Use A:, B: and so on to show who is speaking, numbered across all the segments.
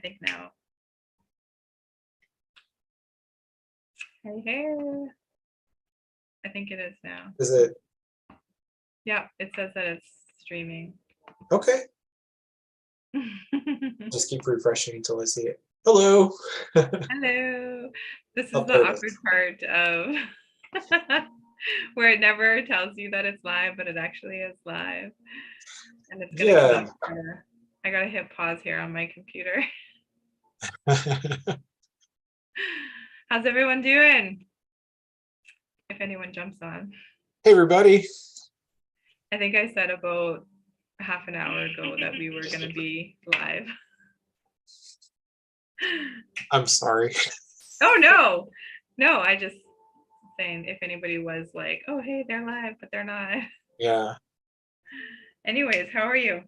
A: think now. Hey. I think it is now.
B: Is it?
A: Yeah, it says that it's streaming.
B: Okay. Just keep refreshing until I see it. Hello.
A: Hello. This is
B: Oh,
A: the
B: there it
A: awkward
B: is.
A: part of where it never tells you that it's live, but it actually is live. And it's gonna come
B: Yeah.
A: up. I gotta hit pause here on my computer. How's everyone doing? If anyone jumps on.
B: Hey, everybody.
A: I think I said about half an hour ago that we were gonna be live.
B: I'm sorry.
A: Oh no, no, I just saying if anybody was like, oh hey, they're live, but they're not.
B: Yeah.
A: Anyways, how are you?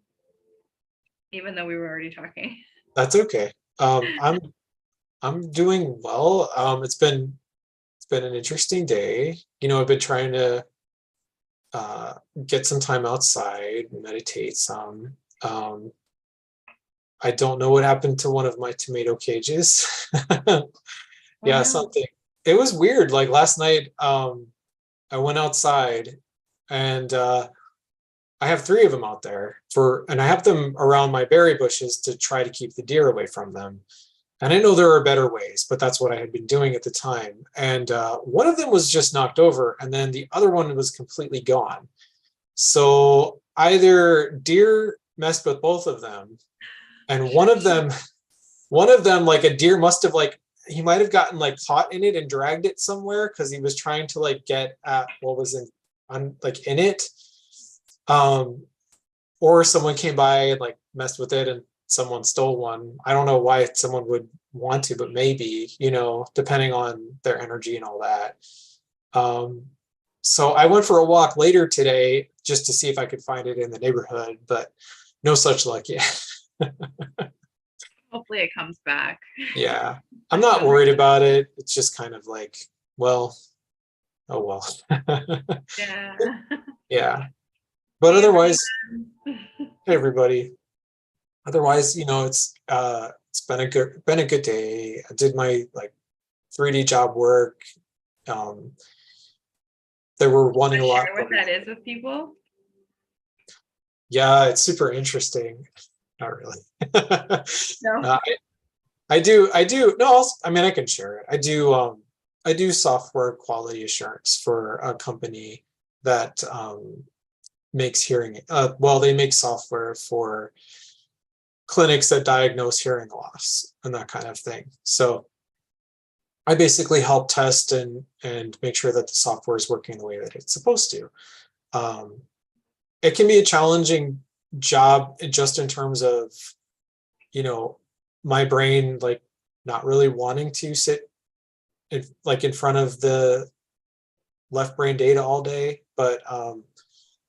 A: Even though we were already talking.
B: That's okay. I'm doing well. It's been an interesting day. You know, I've been trying to get some time outside, meditate some. I don't know what happened to one of my tomato cages.
A: Oh
B: Yeah,
A: no.
B: something. It was weird. Like last night, I went outside and I have 3 of them out there and I have them around my berry bushes to try to keep the deer away from them. And I know there are better ways, but that's what I had been doing at the time. And one of them was just knocked over, and then the other one was completely gone. So either deer messed with both of them, and one of them, like a deer must have he might have gotten like caught in it and dragged it somewhere because he was trying to like get at what was in it. Or someone came by and like messed with it and someone stole one. I don't know why someone would want to, but maybe, you know, depending on their energy and all that. So I went for a walk later today just to see if I could find it in the neighborhood, but no such luck yet.
A: Hopefully it comes back.
B: Yeah, I'm not worried about it. It's just kind of like, well, oh well.
A: Yeah.
B: Yeah. But
A: Hey,
B: otherwise,
A: everyone.
B: hey everybody. Otherwise, you know, it's been a good day. I did my like 3D job work. They were wanting a lot.
A: Share what that is with people.
B: Yeah, it's super interesting. Not really.
A: No.
B: I do. No, I mean, I can share it. I do software quality assurance for a company that makes hearing. Well, they make software for clinics that diagnose hearing loss and that kind of thing. So I basically help test and make sure that the software is working the way that it's supposed to. It can be a challenging job just in terms of, you know, my brain like not really wanting to sit in front of the left brain data all day, but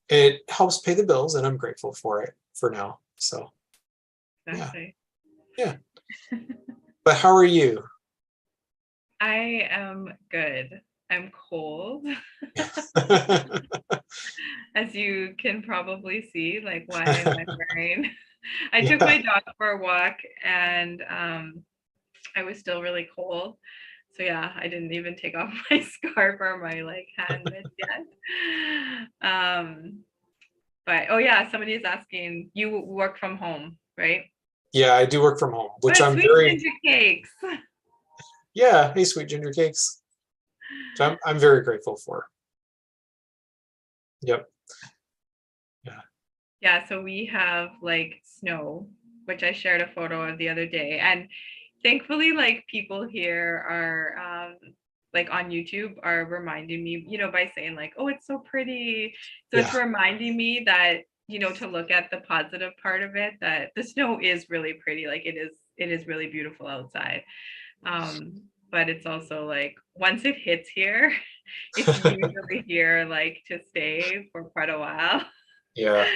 B: it helps pay the bills and I'm grateful for it for now. So
A: Exactly.
B: yeah. But how are you?
A: I am good. I'm cold. As you can probably see, like why am I wearing? I took my dog for a walk and I was still really cold. So yeah, I didn't even take off my scarf or my like hand mitt yet. But oh yeah, somebody is asking, you work from home, right?
B: Yeah, I do work from home, which
A: What
B: I'm
A: sweet
B: very,
A: ginger cakes.
B: yeah, hey, sweet ginger cakes. So I'm very grateful for. Yep. Yeah.
A: Yeah, so we have like snow, which I shared a photo of the other day. And thankfully, like people here are like on YouTube are reminding me, you know, by saying like, oh, it's so pretty. So it's
B: Yeah.
A: reminding me that, you know, to look at the positive part of it, that the snow is really pretty. Like it is really beautiful outside. But it's also like once it hits here, it's usually here like to stay for quite a while.
B: Yeah.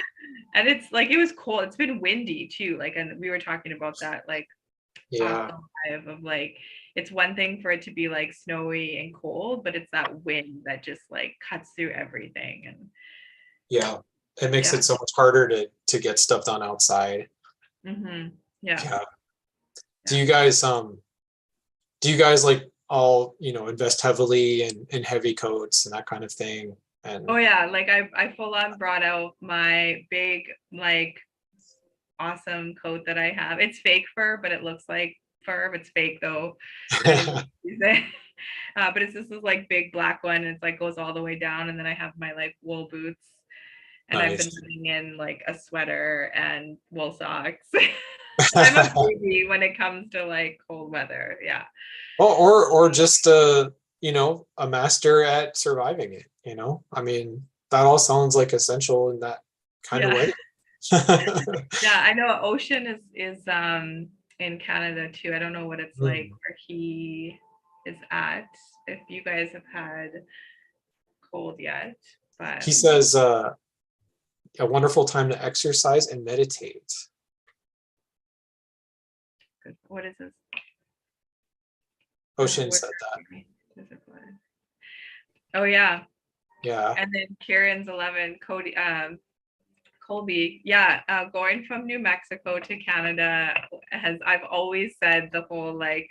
A: And it's like it was cold. It's been windy too. Like, and we were talking about that like off
B: Yeah.
A: the live of like it's one thing for it to be like snowy and cold, but it's that wind that just like cuts through everything. And
B: Yeah. It makes
A: yeah.
B: it so much harder to get stuff done outside.
A: Mm-hmm. Yeah.
B: Yeah. Do you guys like all, invest heavily in heavy coats and that kind of thing? And
A: Oh yeah, like I full on brought out my big, like, awesome coat that I have. It's fake fur, but it looks like fur. It's fake though. I didn't use it. But it's this is like big black one. And it's like goes all the way down. And then I have my like wool boots. And I've been
B: nice.
A: living in like a sweater and wool socks. I'm a baby when it comes to like cold weather. Yeah.
B: Well, or just a master at surviving it, I mean, that all sounds like essential in that kind of
A: Yeah.
B: way.
A: Yeah, I know Ocean is in Canada too. I don't know what it's like
B: Hmm.
A: where he is at, if you guys have had cold yet, but
B: He says a wonderful time to exercise and meditate.
A: what is this?
B: Ocean
A: What
B: said that.
A: is it for? Oh yeah.
B: Yeah.
A: And then Kieran's 11, Colby. Yeah, going from New Mexico to Canada I've always said the whole like,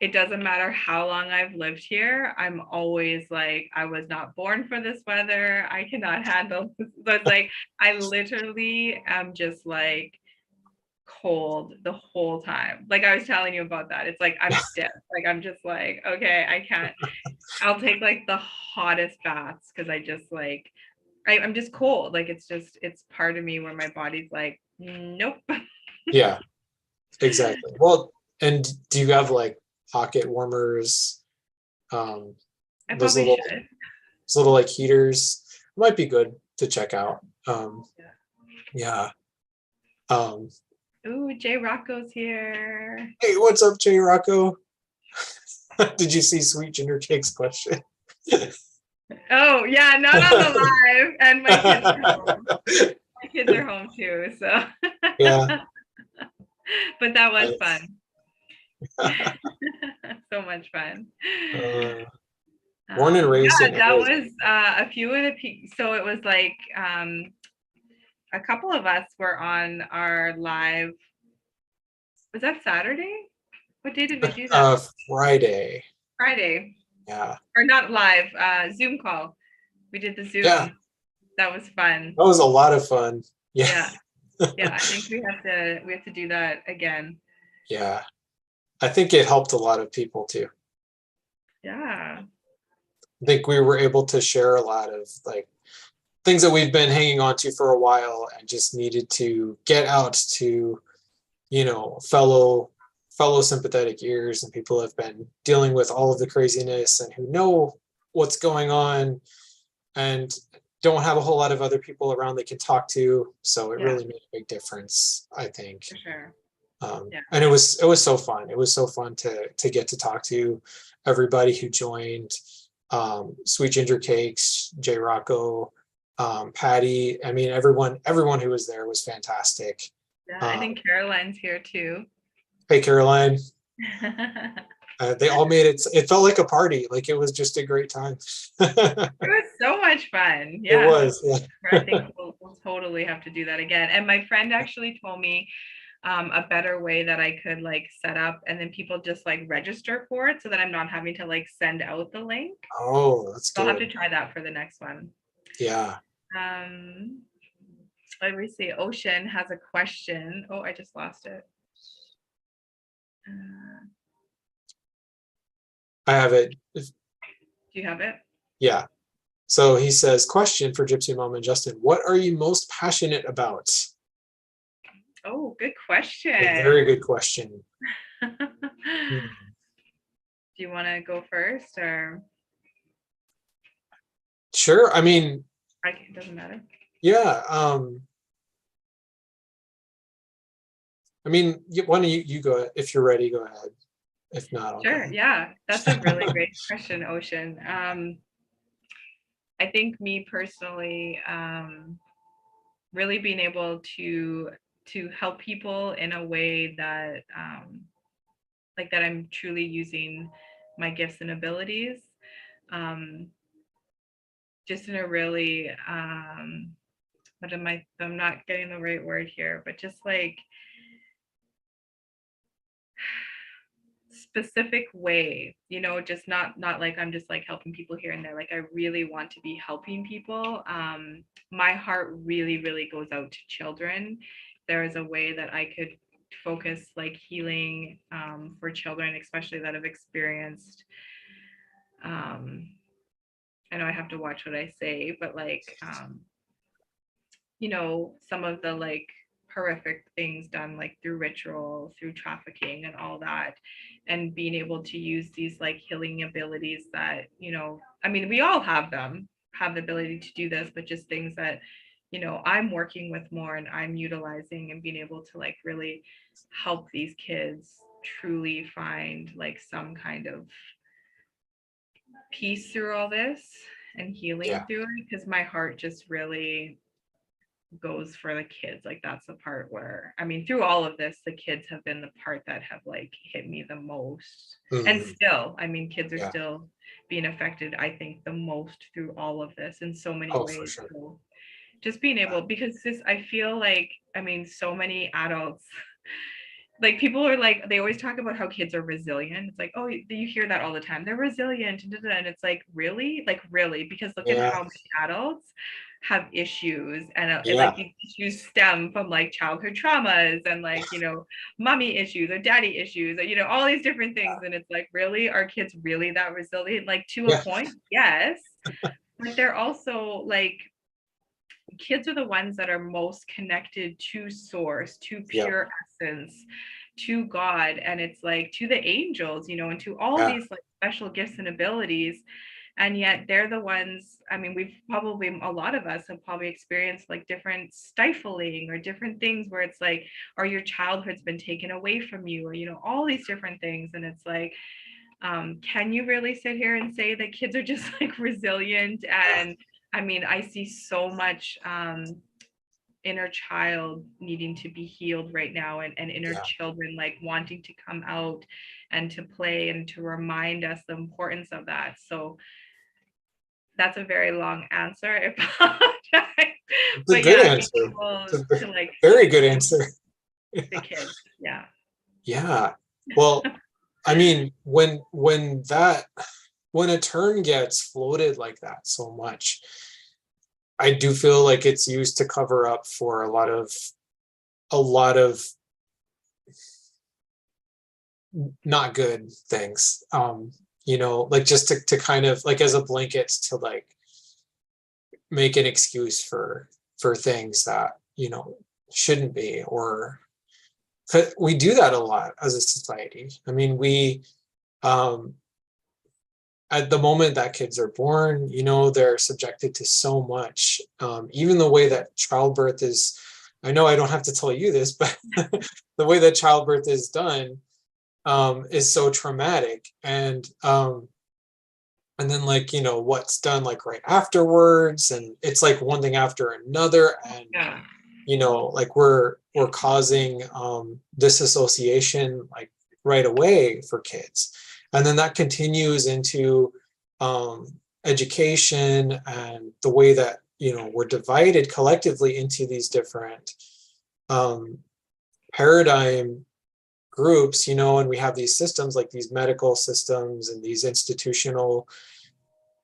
A: it doesn't matter how long I've lived here. I'm always like, I was not born for this weather. I cannot handle this. So it's like, I literally am just like cold the whole time. Like I was telling you about that. It's like, I'm stiff. Like, I'm just like, okay, I can't. I'll take like the hottest baths because I just like, I'm just cold. Like, it's part of me where my body's like, nope.
B: Yeah, exactly. Well, and do you have like pocket warmers? Um,
A: I
B: those
A: probably
B: little
A: should.
B: like heaters might be good to check out. Yeah. Um,
A: Ooh, Jay Rocco's here.
B: hey, what's up, Jay Rocco? Did you see Sweet Ginger Cake's question?
A: Oh yeah, not on the live, and my kids are home. My kids are home too, so.
B: Yeah.
A: But that was
B: Nice.
A: fun. So much fun.
B: Born and raised in
A: Yeah, that
B: Arizona.
A: was a few of the so it was like a couple of us were on our live. Was that Saturday? What day did we do that?
B: Friday.
A: Friday.
B: Yeah.
A: Or not live, Zoom call. We did the
B: Yeah.
A: Zoom. That was fun.
B: That was a lot of fun. Yeah.
A: Yeah. Yeah, I think we have to do that again.
B: Yeah. I think it helped a lot of people too.
A: Yeah.
B: I think we were able to share a lot of like things that we've been hanging on to for a while and just needed to get out to, fellow sympathetic ears and people who have been dealing with all of the craziness and who know what's going on and don't have a whole lot of other people around they can talk to. So it
A: Yeah,
B: really made a big difference, I think.
A: for sure. Yeah.
B: And it was so fun. It was so fun to get to talk to everybody who joined. Sweet Ginger Cakes, Jay Rocco, Patty. I mean, everyone who was there was fantastic.
A: Yeah, I think Caroline's here too.
B: Hey, Caroline. They all made it. It felt like a party. Like it was just a great time.
A: It was so much fun.
B: It
A: Yeah.
B: was. Yeah.
A: I think we'll totally have to do that again. And my friend actually told me a better way that I could like set up and then people just like register for it so that I'm not having to like send out the link.
B: Oh, that's
A: So I'll have to
B: good.
A: try that for the next one.
B: Yeah.
A: Um, let me see. Ocean has a question. Oh, I just lost it.
B: I have it.
A: Do you have it?
B: Yeah. So he says, question for Gypsymama and Justin, what are you most passionate about?
A: Oh, good question.
B: A very good question.
A: Do you want to go first or?
B: Sure. I mean,
A: It doesn't matter.
B: yeah. I mean, why don't you go if you're ready, go ahead. If not, I'll
A: Sure.
B: go.
A: Yeah, that's a really great question, Ocean. I think me personally, really being able to help people in a way that like that I'm truly using my gifts and abilities, just in a really I'm not getting the right word here, but just like specific way, you know, just not like I'm just like helping people here and there. Like I really want to be helping people. My heart really goes out to children. There is a way that I could focus like healing for children, especially that have experienced I know I have to watch what I say, but like you know, some of the like horrific things done like through ritual, through trafficking and all that, and being able to use these like healing abilities that, you know, I mean, we all have them, have the ability to do this, but just things that, you know, I'm working with more and I'm utilizing and being able to like really help these kids truly find like some kind of peace through all this and healing
B: Yeah.
A: through it, because my heart just really goes for the kids. Like that's the part where, I mean, through all of this, the kids have been the part that have like hit me the most. And still, I mean, kids are
B: Yeah.
A: still being affected, I think, the most through all of this in so many
B: Oh, for
A: ways.
B: sure.
A: So just being able, because this, I feel like, I mean, so many adults, like people are like, they always talk about how kids are resilient. It's like, oh, you hear that all the time. They're resilient. And it's like, really? Like, really? Because look at
B: Yeah.
A: how many adults have issues, and
B: Yeah.
A: like these issues stem from like childhood traumas and like, you know, mommy issues or daddy issues, or, you know, all these different things. And it's like, really? Are kids really that resilient? Like to a
B: Yeah.
A: point, yes. But they're also like, kids are the ones that are most connected to source, to
B: Yeah.
A: pure essence, to God, and it's like to the angels, you know, and to all
B: Yeah.
A: these like special gifts and abilities. And yet they're the ones, I mean, we've probably, a lot of us have probably experienced like different stifling or different things where it's like, or your childhood's been taken away from you, or, you know, all these different things. And it's like, can you really sit here and say that kids are just like resilient? And I mean, I see so much inner child needing to be healed right now, and inner
B: Yeah.
A: children like wanting to come out and to play and to remind us the importance of that. So that's a very long answer. I apologize.
B: It's a
A: But
B: good
A: yeah, being
B: answer.
A: able
B: It's a
A: to like
B: very good answer.
A: the kids. Yeah.
B: Yeah. Well, I mean, when a term gets floated like that so much, I do feel like it's used to cover up for a lot of not good things. You know, like just to kind of like as a blanket to like make an excuse for things that, you know, shouldn't be, or we do that a lot as a society. I mean, we at the moment that kids are born, you know, they're subjected to so much. Even the way that childbirth is, I know I don't have to tell you this, but the way that childbirth is done is so traumatic. And then like, you know, what's done like right afterwards, and it's like one thing after another. And,
A: Yeah.
B: you know, like we're causing disassociation like right away for kids. And then that continues into education and the way that, you know, we're divided collectively into these different paradigm groups, you know, and we have these systems like these medical systems and these institutional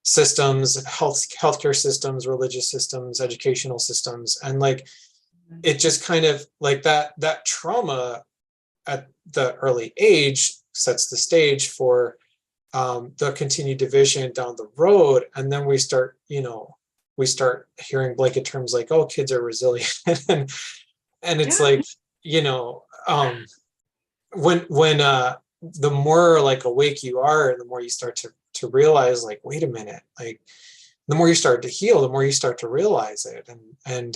B: systems, healthcare systems, religious systems, educational systems. And like it just kind of like that trauma at the early age sets the stage for the continued division down the road. And then we start, you know, we start hearing blanket terms like, oh, kids are resilient. and it's like, you know, when the more like awake you are, and the more you start to realize like, wait a minute, like the more you start to heal, the more you start to realize it. And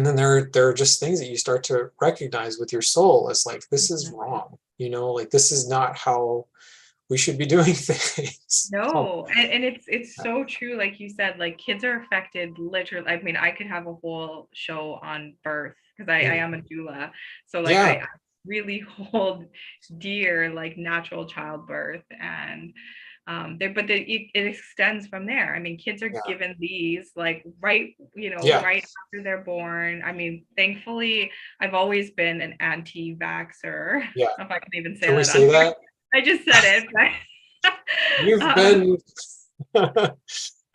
B: then there are just things that you start to recognize with your soul as like, this is wrong, you know, like this is not how we should be doing things.
A: No, and it's so true, like you said, like kids are affected literally. I mean, I could have a whole show on birth because I am a doula. So like
B: Yeah.
A: I really hold dear like natural childbirth. And it extends from there. I mean, kids are
B: Yeah.
A: given these like right,
B: Yeah.
A: right after they're born. I mean, thankfully, I've always been an anti-vaxxer.
B: Yeah.
A: If I can even say
B: Can we
A: that on
B: say
A: here.
B: that?
A: I just said it, but
B: You've been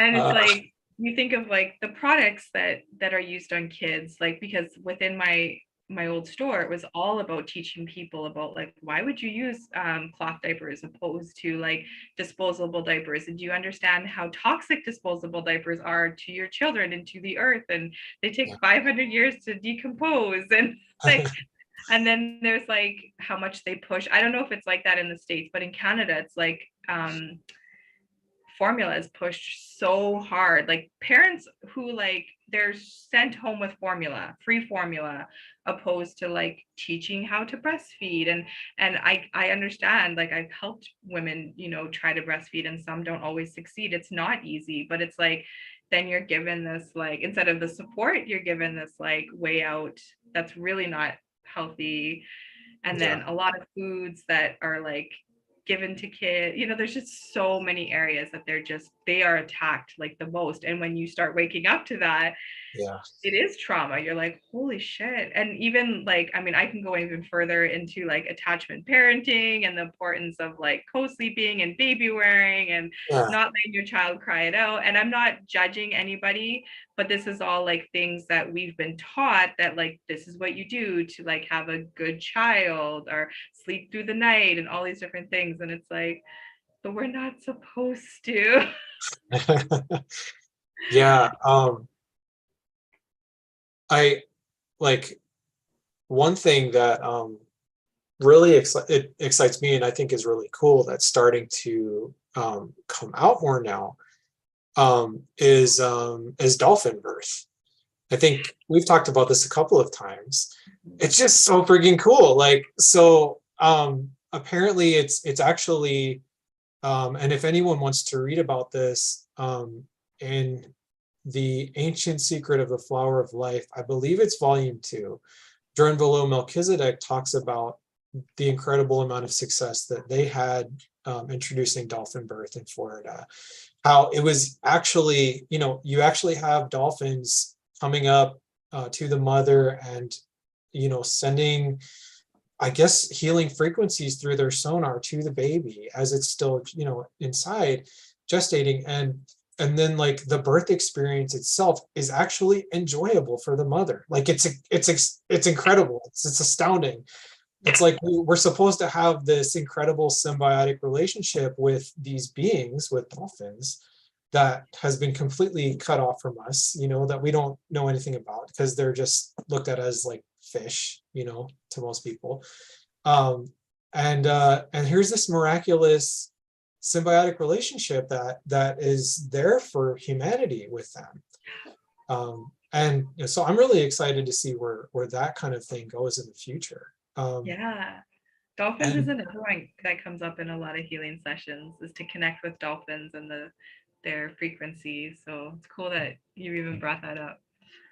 A: and it's
B: uh,
A: like you think of like the products that are used on kids, like because within my old store, it was all about teaching people about like why would you use cloth diapers opposed to like disposable diapers, and do you understand how toxic disposable diapers are to your children and to the earth, and they take 500 years to decompose, and like and then there's like how much they push. I don't know if it's like that in the States, but in Canada it's like formula is pushed so hard, like parents who like they're sent home with formula, free formula, opposed to like teaching how to breastfeed. And I understand, like I've helped women, try to breastfeed, and some don't always succeed. It's not easy, but it's like then you're given this, like instead of the support, you're given this like way out that's really not healthy. And
B: yeah.
A: then a lot of foods that are like given to kids, there's just so many areas that they are attacked like the most. And when you start waking up to that,
B: Yeah.
A: it is trauma. You're like, holy shit. And even like, I mean, I can go even further into like attachment parenting and the importance of like co-sleeping and baby wearing and
B: Yeah.
A: not letting your child cry it out. And I'm not judging anybody, but this is all like things that we've been taught, that like this is what you do to like have a good child or sleep through the night and all these different things. And it's like, but we're not supposed to.
B: Yeah. I like one thing that really excites me, and I think is really cool, that's starting to come out more now, is dolphin birth. I think we've talked about this a couple of times. It's just so freaking cool. Like, so apparently it's actually, and if anyone wants to read about this, in The Ancient Secret of the Flower of Life, I believe it's volume 2, Below Melchizedek talks about the incredible amount of success that they had introducing dolphin birth in Florida. How it was actually, you actually have dolphins coming up to the mother and, sending, I guess, healing frequencies through their sonar to the baby as it's still, inside gestating. And then like the birth experience itself is actually enjoyable for the mother. Like it's incredible. It's astounding. It's like we're supposed to have this incredible symbiotic relationship with these beings, with dolphins, that has been completely cut off from us, that we don't know anything about because they're just looked at as like fish, to most people. And here's this miraculous symbiotic relationship that is there for humanity with them. And so I'm really excited to see where that kind of thing goes in the future.
A: Yeah. Dolphins is
B: And
A: another one that comes up in a lot of healing sessions, is to connect with dolphins and their frequencies. So it's cool that you even brought that up.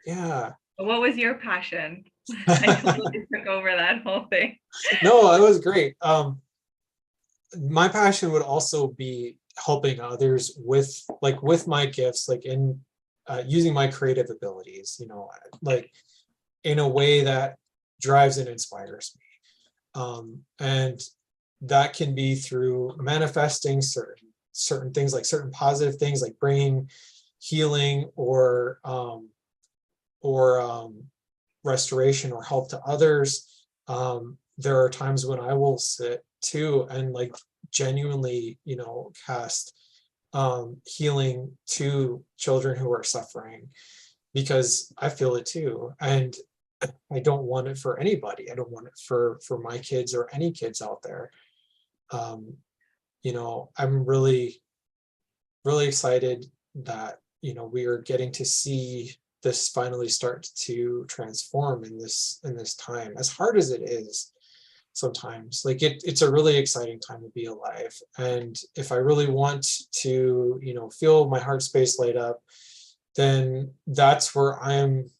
B: yeah.
A: But what was your passion? I totally took over that whole thing.
B: No, it was great. My passion would also be helping others with my gifts, like in using my creative abilities, like in a way that drives and inspires me. And that can be through manifesting certain things, like certain positive things, like bringing healing or restoration or help to others. There are times when I will sit too and like genuinely, cast healing to children who are suffering, because I feel it too. And I don't want it for anybody. I don't want it for my kids or any kids out there. I'm really, really excited that, we are getting to see this finally start to transform in this time, as hard as it is sometimes. Like it's a really exciting time to be alive. And if I really want to, feel my heart space light up, then that's where I'm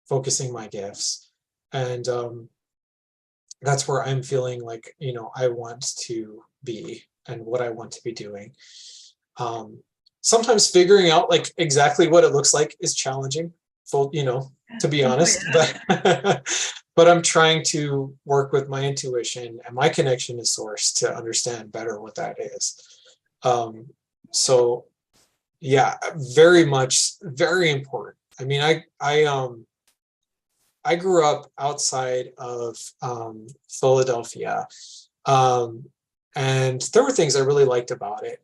B: focusing my gifts. And that's where I'm feeling like, I want to be. and what I want to be doing. Sometimes figuring out like exactly what it looks like is challenging, to be honest, but I'm trying to work with my intuition and my connection to source to understand better what that is. So yeah, very much, very important. I mean, I grew up outside of Philadelphia, and there were things I really liked about it.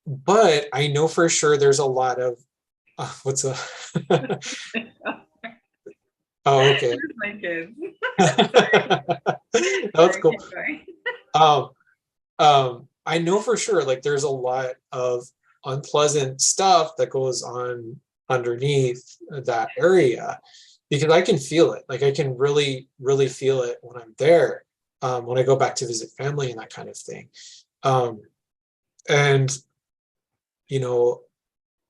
B: But I know for sure there's a lot of what's a oh, okay.
A: My kids.
B: That's cool. I know for sure like there's a lot of unpleasant stuff that goes on underneath that area, because I can feel it. Like I can really, really feel it when I'm there, when I go back to visit family and that kind of thing. And you know,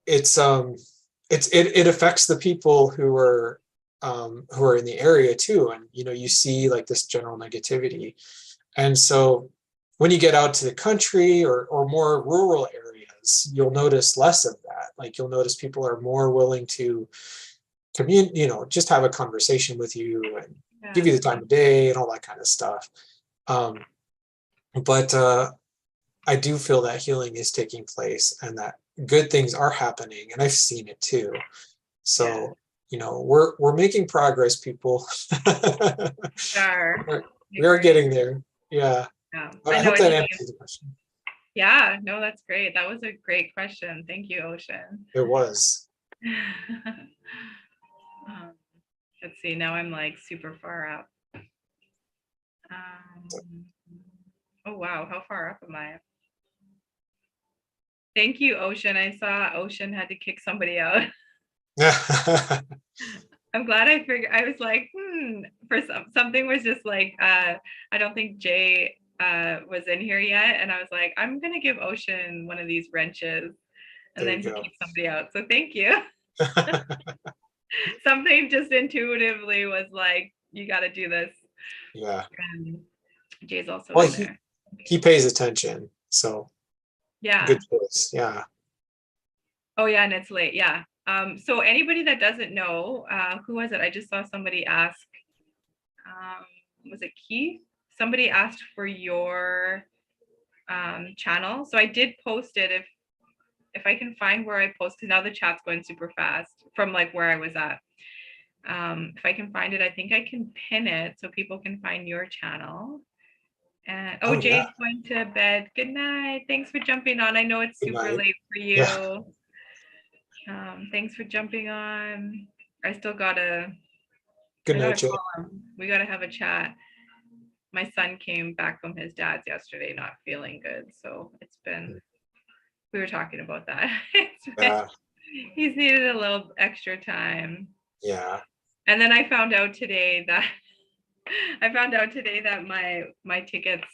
B: it affects the people who are in the area too. And you see like this general negativity. And so when you get out to the country or more rural areas, you'll notice less of that. Like you'll notice people are more willing to just have a conversation with you and give you the time of day and all that kind of stuff. But I do feel that healing is taking place and that good things are happening, and I've seen it too. So we're making progress, people. We are getting there. Yeah. I hope that answers the question.
A: Yeah, no, that's great. That was a great question. Thank you, Ocean.
B: It was.
A: Let's see, now I'm like super far up. Oh wow, how far up am I? Thank you, Ocean. I saw Ocean had to kick somebody out. I'm glad I figured. I was like, for something was just like, I don't think Jay was in here yet, and I was like, I'm gonna give Ocean one of these wrenches, and then he kicked somebody out. So thank you. Something just intuitively was like, you got to do this.
B: Yeah.
A: And Jay's also
B: in
A: there.
B: He pays attention, so
A: yeah.
B: Good choice. Yeah.
A: Oh yeah, and it's late. Yeah. So anybody that doesn't know, who was it? I just saw somebody ask. Was it Keith? Somebody asked for your channel. So I did post it. If I can find where I posted, now the chat's going super fast from like where I was at. If I can find it, I think I can pin it so people can find your channel. And Jay's going to bed. Good night. Thanks for jumping on. I know it's super late for you. Yeah. Thanks for jumping on. I still gotta.
B: Good night, Jay.
A: We gotta have a chat. My son came back from his dad's yesterday, not feeling good, so it's been. We were talking about that. He's needed a little extra time.
B: Yeah.
A: And then I found out today that my tickets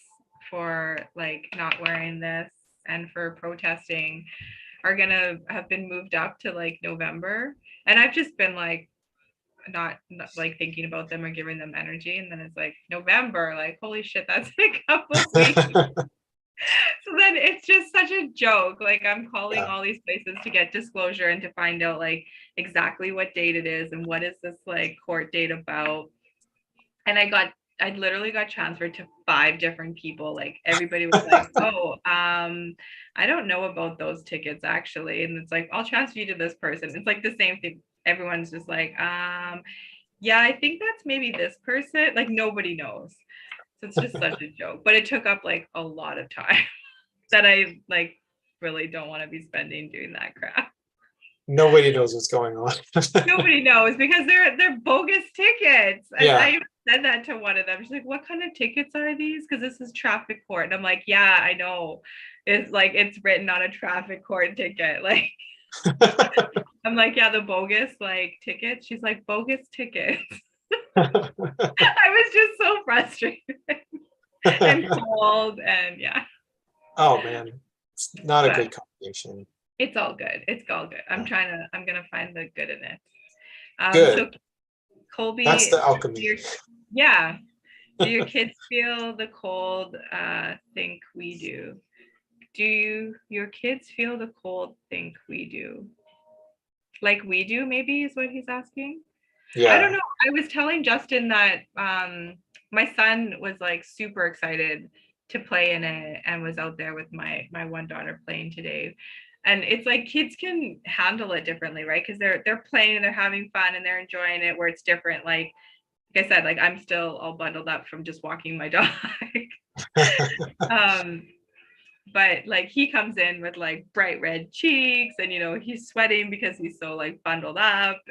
A: for like not wearing this and for protesting are gonna have been moved up to like November. And I've just been like not like thinking about them or giving them energy. And then it's like November, like holy shit, that's in a couple weeks. So then it's just such a joke. Like I'm calling all these places to get disclosure and to find out like exactly what date it is and what is this like court date about. And I literally got transferred to 5 different people. Like everybody was like, oh, I don't know about those tickets actually. And it's like, I'll transfer you to this person. It's like the same thing. Everyone's just like, yeah, I think that's maybe this person. Like nobody knows. So it's just such a joke. But it took up like a lot of time that I like really don't want to be spending doing that crap.
B: Nobody knows what's going on.
A: Nobody knows because they're bogus tickets. And I said that to one of them. She's like, what kind of tickets are these? Because this is traffic court. And I'm like, yeah, I know. It's like it's written on a traffic court ticket. Like I'm like, yeah, the bogus like tickets. She's like, bogus tickets. I was just so frustrated and cold and yeah.
B: Oh man, it's not a good combination.
A: It's all good. It's all good. I'm gonna find the good in it.
B: Good.
A: So Colby,
B: that's the alchemy.
A: Yeah. Do your kids feel the cold? Think we do. Do your kids feel the cold? Think we do. Like we do, maybe is what he's asking. I don't
B: Yeah.
A: know. I was telling Justin that my son was like super excited to play in it and was out there with my one daughter playing today. And it's like kids can handle it differently, right? Because they're playing and they're having fun and they're enjoying it, where it's different. Like I said, like I'm still all bundled up from just walking my dog. um, but like he comes in with like bright red cheeks and he's sweating because he's so like bundled up,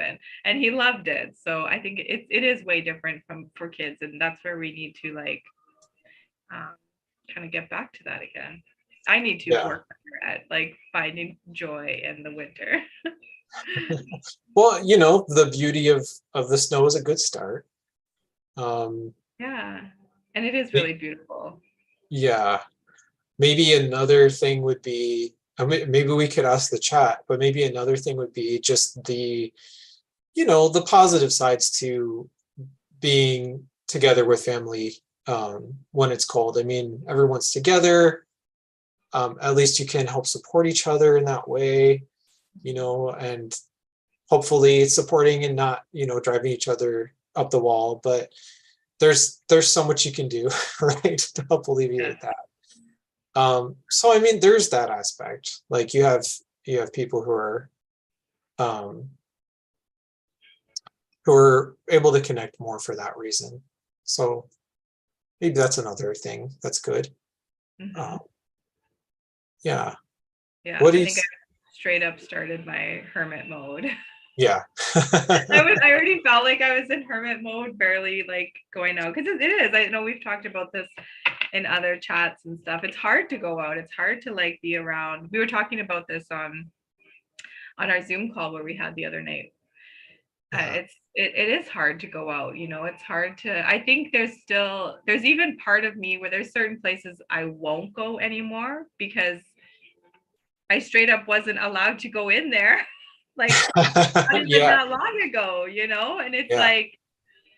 A: and he loved it. So I think it is way different for kids, and that's where we need to like kind of get back to that again. I need to
B: Yeah.
A: work better at like finding joy in the winter.
B: Well, the beauty of the snow is a good start.
A: Yeah, and it is really beautiful.
B: Yeah. Maybe another thing would be, maybe we could ask the chat, but maybe another thing would be just the positive sides to being together with family when it's cold. I mean, everyone's together. At least you can help support each other in that way, and hopefully supporting and not, driving each other up the wall. But there's so much you can do, right, to help alleviate that. So I mean, there's that aspect. Like you have people who are able to connect more for that reason. So maybe that's another thing that's good.
A: Mm-hmm.
B: Yeah.
A: Yeah,
B: What do
A: I
B: you?
A: think I straight up started my hermit mode.
B: Yeah.
A: I already felt like I was in hermit mode, barely like going out, because it is. I know we've talked about this in other chats and stuff. It's hard to go out. It's hard to like be around. We were talking about this on our Zoom call where we had the other night. It is hard to go out. It's hard to. I think there's even part of me where there's certain places I won't go anymore because I straight up wasn't allowed to go in there. Like not even
B: Yeah.
A: that long ago, and
B: Yeah.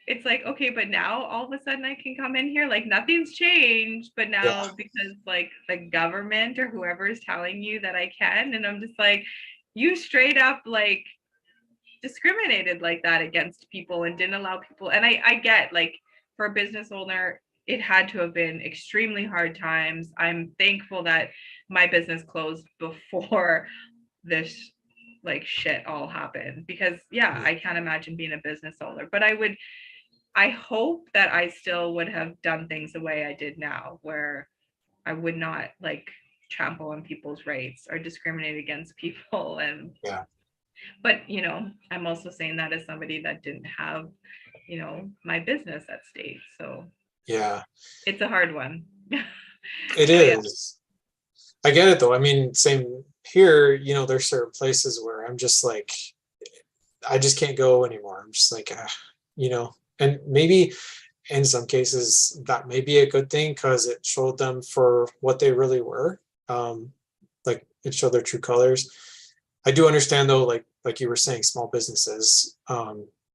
A: it's like, okay, but now all of a sudden I can come in here, like nothing's changed, but
B: Yeah.
A: now because like the government or whoever is telling you that I can, and I'm just like, you straight up like discriminated like that against people and didn't allow people. And I get, like, for a business owner, it had to have been extremely hard times. I'm thankful that my business closed before this like shit all happened, because I can't imagine being a business owner. But I hope that I still would have done things the way I did now, where I would not like trample on people's rights or discriminate against people. And
B: Yeah.
A: but I'm also saying that as somebody that didn't have my business at stake, so
B: Yeah.
A: it's a hard one.
B: It is. I get it though. I mean, same here, there's certain places where I'm just like, I just can't go anymore. I'm just like, and maybe in some cases that may be a good thing because it showed them for what they really were. Like it showed their true colors. I do understand though, like you were saying, small businesses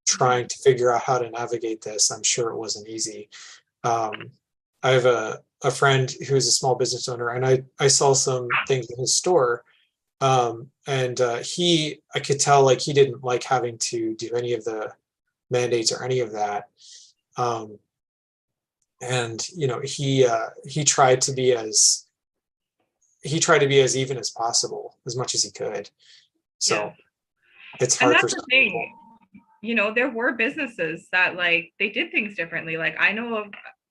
B: trying to figure out how to navigate this. I'm sure it wasn't easy. I have a friend who's a small business owner, and I saw some things in his store. And I could tell like he didn't like having to do any of the mandates or any of that. And he tried to be as even as possible, as much as he could. So it's
A: And
B: hard for
A: that's the
B: some people.
A: thing, there were businesses that like they did things differently. Like I know of,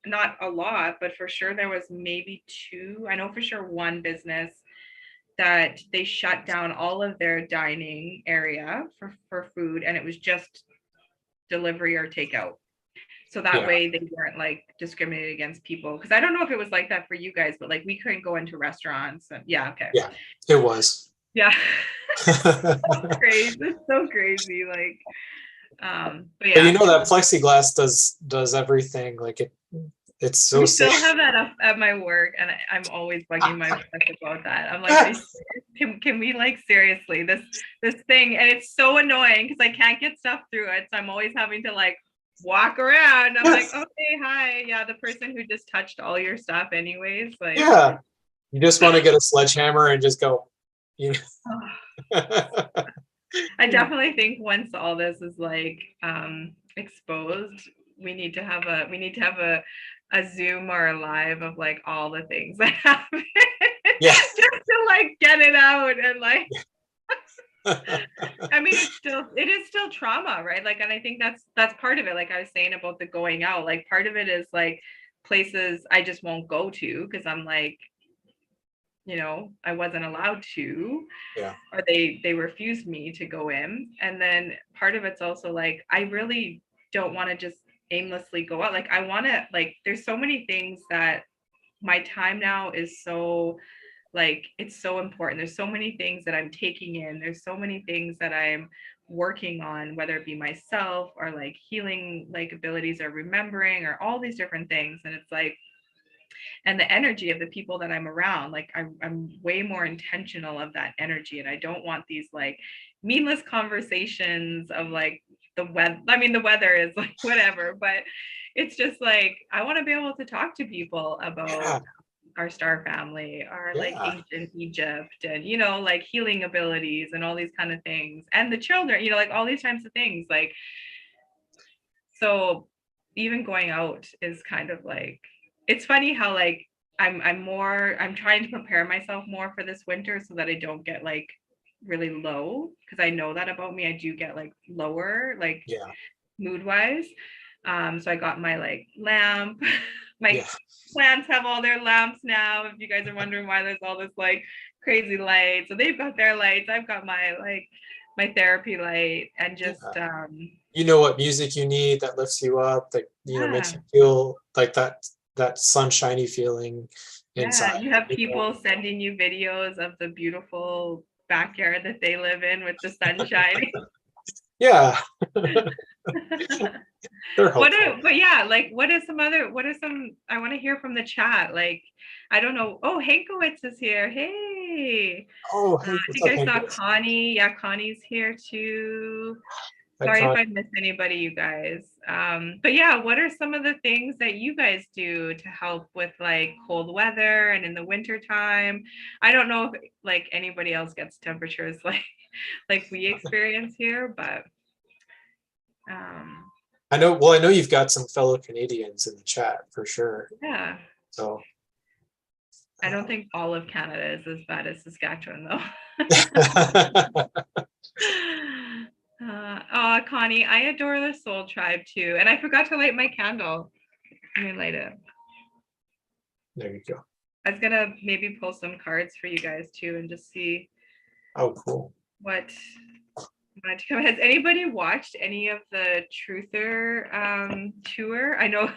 A: not a lot, but for sure there was maybe two. I know for sure one business that they shut down all of their dining area for food, and it was just delivery or takeout. So that
B: Yeah.
A: way they weren't like discriminated against people. Because I don't know if it was like that for you guys, but like we couldn't go into restaurants. And okay.
B: Yeah, it was.
A: Yeah. So crazy. It's so crazy. Like, but
B: But
A: yeah.
B: that plexiglass does everything. Like it's so
A: We still
B: safe.
A: have that up at my work, and I'm always bugging my boss about that. I'm like, can we like seriously this thing? And it's so annoying because I can't get stuff through it, so I'm always having to like walk around. I'm like, okay, hi. Yeah, the person who just touched all your stuff anyways. Like,
B: Yeah. You just want to get a sledgehammer and just go, you know.
A: I definitely think once all this is like exposed, we need to have a Zoom or a live of like all the things that happen.
B: Yeah.
A: Just to like get it out and like I mean it is still trauma, right? Like, and I think that's part of it. Like I was saying about the going out, like part of it is like places I just won't go to because I'm like, I wasn't allowed to,
B: Yeah.
A: or they refused me to go in. And then part of it's also like I really don't want to just aimlessly go out. Like I want to, like, there's so many things that my time now is so, like, it's so important. There's so many things that I'm taking in. There's so many things that I'm working on, whether it be myself or like healing like abilities or remembering or all these different things. And it's like, and the energy of the people that I'm around, like I'm way more intentional of that energy. And I don't want these like meaningless conversations of like the weather. I mean, the weather is like whatever, but it's just like I want to be able to talk to people about
B: Yeah.
A: our star family, our like
B: Yeah.
A: ancient Egypt, and like healing abilities and all these kind of things, and the children, like all these types of things. Like, so even going out is kind of like, it's funny how like I'm trying to prepare myself more for this winter so that I don't get like really low, because I know that about me, I do get like lower, like
B: Yeah.
A: mood wise. So I got my like lamp. My
B: Yeah.
A: plants have all their lamps now, if you guys are wondering why there's all this like crazy light. So they've got their lights, I've got my therapy light, and just
B: You know what music you need that lifts you up, that makes
A: yeah.
B: you feel like that sunshiny feeling
A: Yeah,
B: inside.
A: you have people sending you videos of the beautiful backyard that they live in with the sun shining.
B: Yeah. They're helpful.
A: But yeah, like what are some, I want to hear from the chat. Like, I don't know. Oh, Hankowitz is here. Hey.
B: Oh,
A: I
B: hey, what's
A: think
B: up,
A: I
B: Hank?
A: saw Connie. Yeah, Connie's here too.
B: Hi,
A: Sorry if
B: Con.
A: I missed anybody, you guys. But yeah, what are some of the things that you guys do to help with like cold weather and in the winter time? I don't know if like anybody else gets temperatures like we experience here, but um,
B: I know. Well, I know you've got some fellow Canadians in the chat for sure.
A: yeah.
B: So,
A: I don't think all of Canada is as bad as Saskatchewan though. Oh, Connie, I adore the Soul Tribe too. And I forgot to light my candle. Let me light it.
B: there you go.
A: I was gonna maybe pull some cards for you guys too and just see
B: Oh, cool.
A: what to come. Has anybody watched any of the Truther tour? I know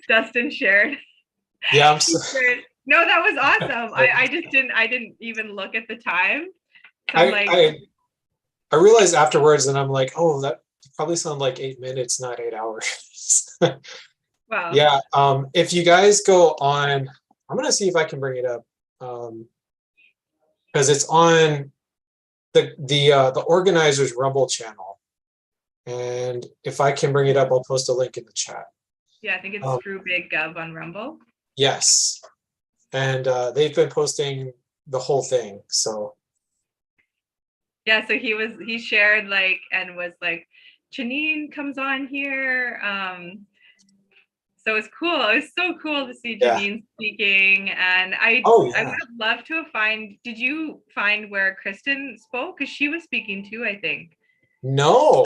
A: Dustin shared.
B: Yeah,
A: No, that was awesome. I didn't even look at the time. So I'm like,
B: I realized afterwards, and I'm like, oh, that probably sounded like 8 minutes, not 8 hours.
A: wow.
B: Yeah. If you guys go on, I'm gonna see if I can bring it up, because it's on the organizers Rumble channel, and if I can bring it up, I'll post a link in the chat.
A: Yeah, I think it's Screw Big Gov on Rumble.
B: Yes, and they've been posting the whole thing. So
A: yeah, so he shared like and was like, Janine comes on here. So it's cool. It was so cool to see Janine speaking, and I would have loved to have did you find where Kristen spoke? Because she was speaking too, I think.
B: No,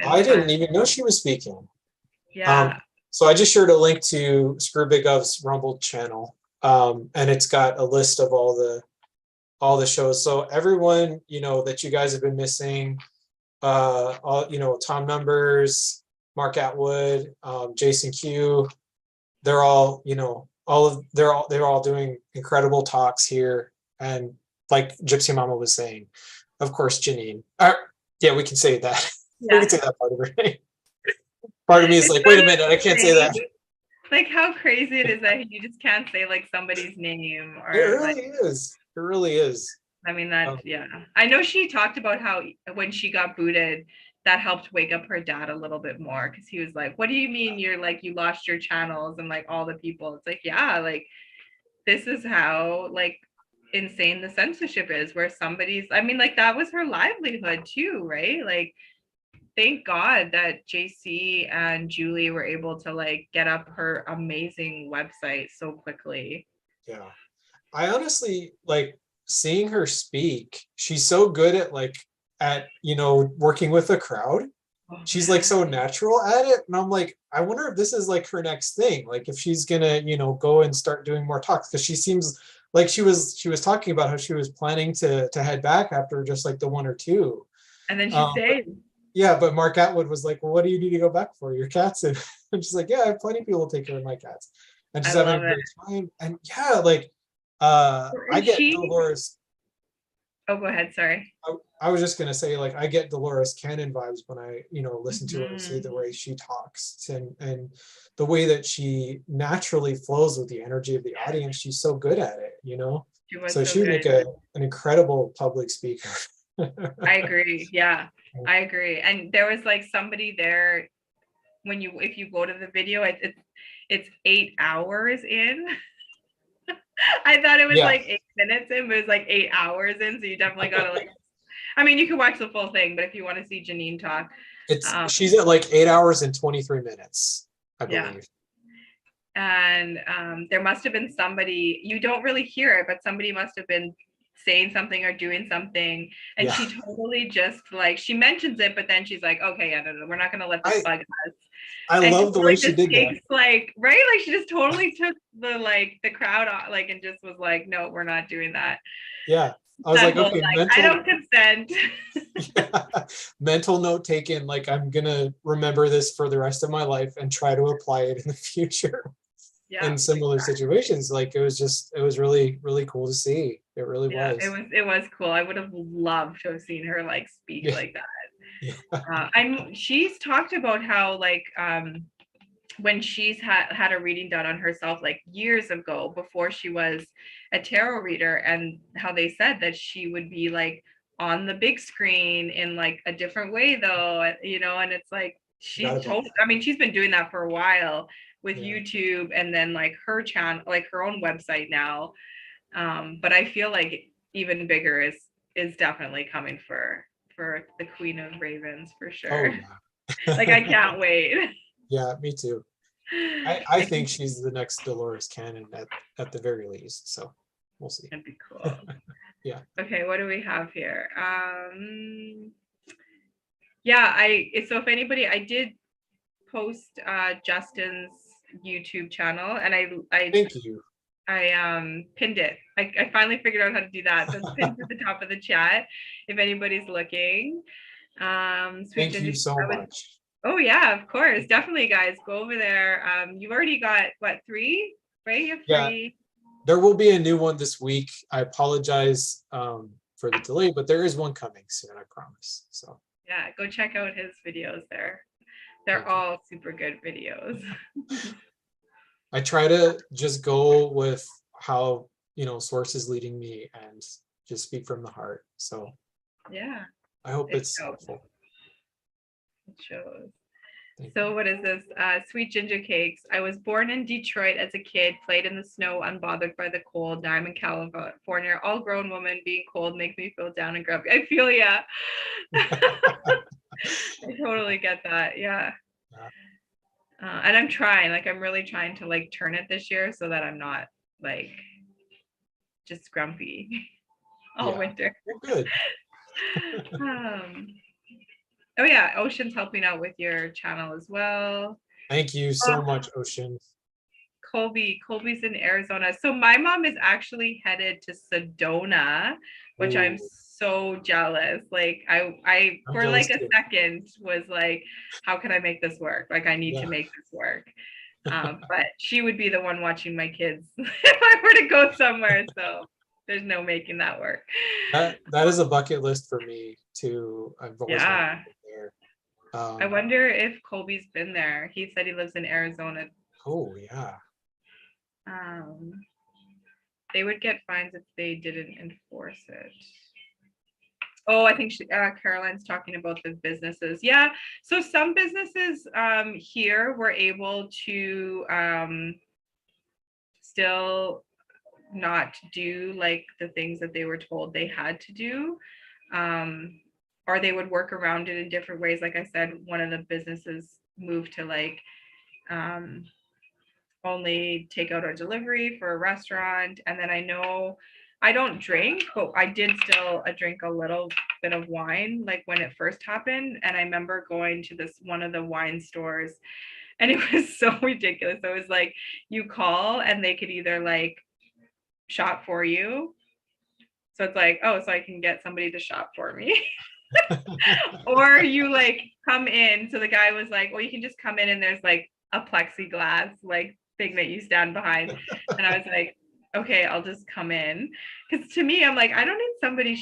B: I didn't even know she was speaking.
A: Yeah.
B: So I just shared a link to Screw Big Gov's Rumble channel, and it's got a list of all the shows. So everyone that you guys have been missing, all Tom Numbers, Mark Atwood, Jason Q, they're all they're all doing incredible talks here. And like Gypsymama was saying, of course, Janine. Yeah, we can say that. Yeah. We can say that part of her name. Part of me is like, wait a minute, I can't say that.
A: Like how crazy it is that you just can't say like somebody's name. Or
B: it really is. It really is.
A: I mean, that, yeah. I know she talked about how when she got booted, that helped wake up her dad a little bit more, because he was like, what do you mean you're like, you lost your channels and like all the people? It's like, yeah, like this is how like insane the censorship is, where somebody's, I mean, like that was her livelihood too, right? Like thank God that JC and Julie were able to like get up her amazing website so quickly.
B: Yeah. I honestly like seeing her speak. She's so good at like working with a crowd.
A: Oh,
B: She's
A: yeah.
B: like so natural at it. And I'm like, I wonder if this is like her next thing. Like if she's gonna, go and start doing more talks, because she seems like she was talking about how she was planning to head back after just like the one or two.
A: And then she
B: But
A: stayed.
B: yeah, but Mark Atwood was like, well, what do you need to go back for? Your cats? And she's like, yeah, I have plenty of people to take care of my cats. And
A: I
B: she's having a
A: love it.
B: great time. And yeah, like I
A: And
B: get
A: she,
B: Dolores.
A: oh, go ahead, sorry.
B: I was just gonna say, like, I get Dolores Cannon vibes when I, listen to her say the
A: Mhm.
B: way she talks and the way that she naturally flows with the energy of the audience. She's so good at it.
A: She was
B: So
A: so
B: she's like
A: good.
B: an incredible public speaker.
A: I agree. Yeah, I agree. And there was like somebody there when if you go to the video, it's 8 hours in. I thought it was
B: Yeah,
A: like 8 minutes in, but it was like 8 hours in. So you definitely gotta like, I mean, you can watch the full thing, but if you want to see Janine talk,
B: she's at like 8 hours and 23 minutes, I
A: yeah.
B: believe.
A: And there must have been somebody, you don't really hear it, but somebody must have been saying something or doing something, and
B: Yeah,
A: she totally just like, she mentions it, but then she's like, okay, yeah, no, we're not gonna let this
B: I
A: bug us.
B: I
A: And
B: love the way
A: totally
B: she
A: just
B: did that.
A: takes like, right, like she just totally took the crowd off, like, and just was like, no, we're not doing that.
B: Yeah, I was
A: That
B: like,
A: whole
B: okay,
A: like, I don't consent.
B: yeah, mental note taken. Like I'm gonna remember this for the rest of my life and try to apply it in the future
A: Yeah,
B: in similar
A: exactly.
B: situations. Like it was really, really cool to see. It really
A: Yeah,
B: was.
A: it was cool. I would have loved to have seen her like speak
B: Yeah,
A: like that.
B: yeah,
A: She's talked about how like when she's had a reading done on herself like years ago before she was a tarot reader, and how they said that she would be like on the big screen in like a different way though, and it's like
B: forgot
A: she's
B: about
A: told, I mean, she's been doing that for a while with
B: that. Yeah,
A: YouTube, and then like her channel, like her own website now. But I feel like even bigger is definitely coming for the Queen of Ravens for
B: oh
A: sure. Like
B: yeah.
A: I can't wait.
B: Yeah, me too. I
A: I
B: think
A: think
B: she's the next Dolores Cannon at the very least. So we'll see.
A: it'd be cool.
B: Yeah,
A: Okay, what do we have here? Yeah, so if anybody, I did post Justin's YouTube channel, and
B: thank you.
A: I pinned it. I finally figured out how to do that. So it's pinned to the top of the chat if anybody's looking. Sweet
B: Thank
A: Ginger.
B: you so much.
A: Oh yeah, of course, definitely, guys, go over there. You've already got what, three, right? You have
B: Yeah,
A: three.
B: there will be a new one this week. I apologize for the delay, but there is one coming soon, I promise. So
A: Yeah, go check out his videos there. They're
B: thank you.
A: all super good videos.
B: I try to just go with how, source is leading me and just speak from the heart. So
A: Yeah,
B: I hope
A: it
B: it's
A: shows.
B: helpful.
A: It shows.
B: Thank you.
A: So what is this? Sweet Ginger Cakes. I was born in Detroit as a kid, played in the snow, unbothered by the cold. Now I'm in California. All grown women being cold make me feel down and grumpy. I feel ya. I totally get that. Yeah.
B: Yeah.
A: And I'm trying, like, I'm really trying to like turn it this year so that I'm not like just grumpy all
B: Yeah.
A: winter.
B: Well, good.
A: Um, oh yeah, Ocean's helping out with your channel as well.
B: Thank you
A: Oh,
B: so much, Ocean.
A: Colby's in Arizona. So my mom is actually headed to Sedona, which I'm
B: Ooh,
A: so jealous. Like I
B: I'm
A: for like
B: jealous
A: a
B: too.
A: second was like, how can I make this work? Like I need to
B: Yeah.
A: make this work. But she would be the one watching my kids if I were to go somewhere. So there's no making that work.
B: That is a bucket list for me too. I've always wanted to
A: Yeah.
B: go there.
A: I wonder if Colby's been there. He said he lives in Arizona.
B: Oh yeah.
A: They would get fines if they didn't enforce it. Oh, I think Caroline's talking about the businesses. Yeah. So some businesses here were able to still not do like the things that they were told they had to do. Or they would work around it in different ways. Like I said, one of the businesses moved to like only takeout or delivery for a restaurant. And then I know I don't drink, but I did still drink a little bit of wine like when it first happened. And I remember going to this one of the wine stores and it was so ridiculous. So it was like you call and they could either like shop for you. So it's like, oh, so I can get somebody to shop for me. Or you like come in. So the guy was like, well, you can just come in and there's like a plexiglass like thing that you stand behind. And I was like, okay, I'll just come in. Because to me, I'm like, I don't need somebody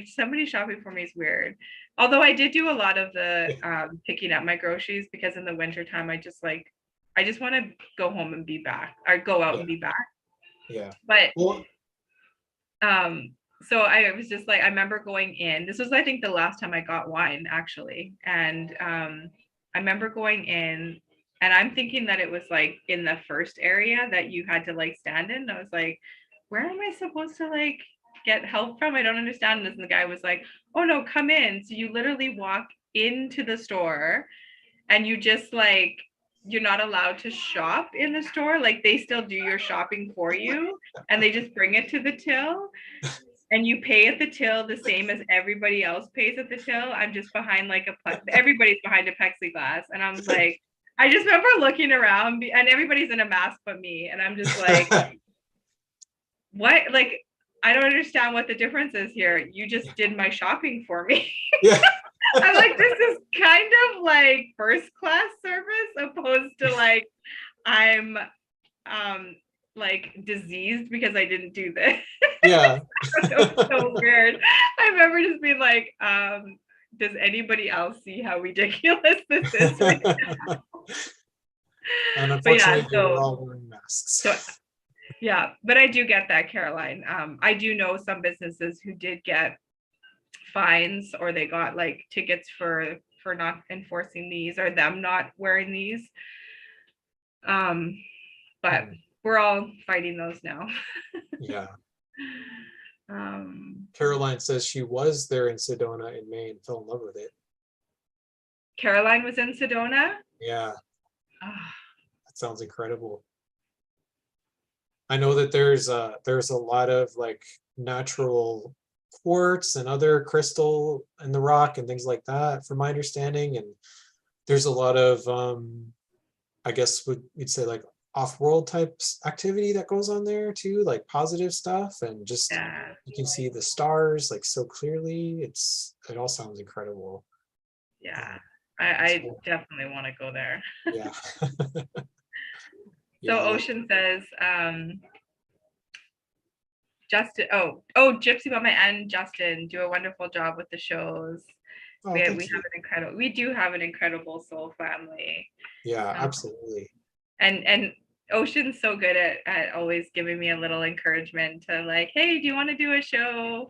A: somebody shopping for me is weird. Although I did do a lot of the picking up my groceries because in the wintertime, I just want to go home and be back or go out and be back.
B: Yeah.
A: But
B: well,
A: so I was just like, I remember going in, this was, I think the last time I got wine actually. And I remember going in and I'm thinking that it was like in the first area that you had to like stand in. I was like, where am I supposed to like get help from? I don't understand this. And the guy was like, oh no, come in. So you literally walk into the store and you just like, you're not allowed to shop in the store. Like they still do your shopping for you and they just bring it to the till. And you pay at the till the same as everybody else pays at the till. I'm just behind like everybody's behind a plexiglass. And I'm like, I just remember looking around and everybody's in a mask but me. And I'm just like, what? Like, I don't understand what the difference is here. You just did my shopping for me.
B: yeah.
A: I'm like, this is kind of like first class service opposed to like, I'm like diseased because I didn't do this.
B: Yeah.
A: It was so weird. I remember just being like, does anybody else see how ridiculous this is right now?
B: And unfortunately,
A: Yeah,
B: we're all wearing masks.
A: So yeah, but I do get that, Caroline. I do know some businesses who did get fines or they got like tickets for not enforcing these or them not wearing these. But we're all fighting those now.
B: Yeah. Caroline says she was there in Sedona in May and fell in love with it.
A: Caroline was in Sedona?
B: Yeah. That sounds incredible. I know that there's a lot of like natural quartz and other crystal in the rock and things like that, from my understanding. And there's a lot of I guess we'd say like off-world types activity that goes on there too, like positive stuff, and just you can see the stars like so clearly. It all sounds incredible.
A: Yeah, I definitely want to go there.
B: Yeah.
A: So Ocean says Justin, Gypsymama and Justin do a wonderful job with the shows. We do have an incredible soul family.
B: Yeah, absolutely.
A: And Ocean's so good at always giving me a little encouragement to like, hey, do you want to do a show?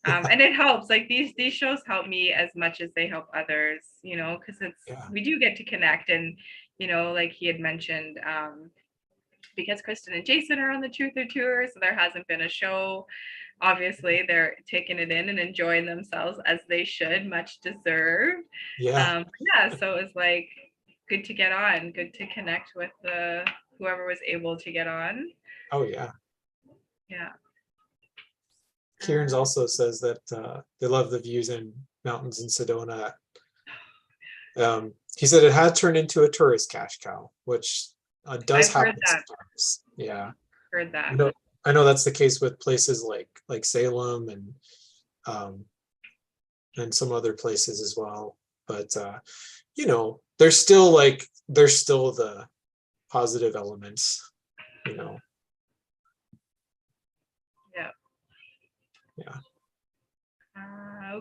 A: And it helps. Like these shows help me as much as they help others, you know, because we do get to connect. And, you know, like he had mentioned, because Kristen and Jason are on the Truther tour, so there hasn't been a show. Obviously, they're taking it in and enjoying themselves as they should, much deserved.
B: Yeah.
A: So it was like good to get on, good to connect with whoever was able to get on.
B: Oh yeah.
A: Yeah.
B: Kieran's also says that they love the views in mountains in Sedona. He said it had turned into a tourist cash cow, which does happen sometimes. Yeah.
A: Heard that.
B: I know that's the case with places like Salem and some other places as well. But you know, there's still the positive elements, you know.
A: Yeah.
B: Yeah.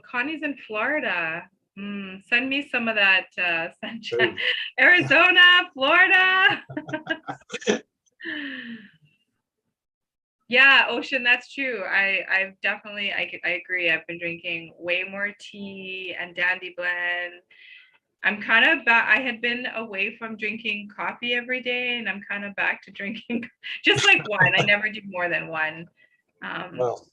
A: Connie's in Florida. Send me some of that sunshine. Arizona, Florida. Yeah, Ocean, that's true. I've definitely, I agree. I've been drinking way more tea and Dandy Blend. I'm kind of back. I had been away from drinking coffee every day, and I'm kind of back to drinking just like one. I never do more than one. Um,
B: Well,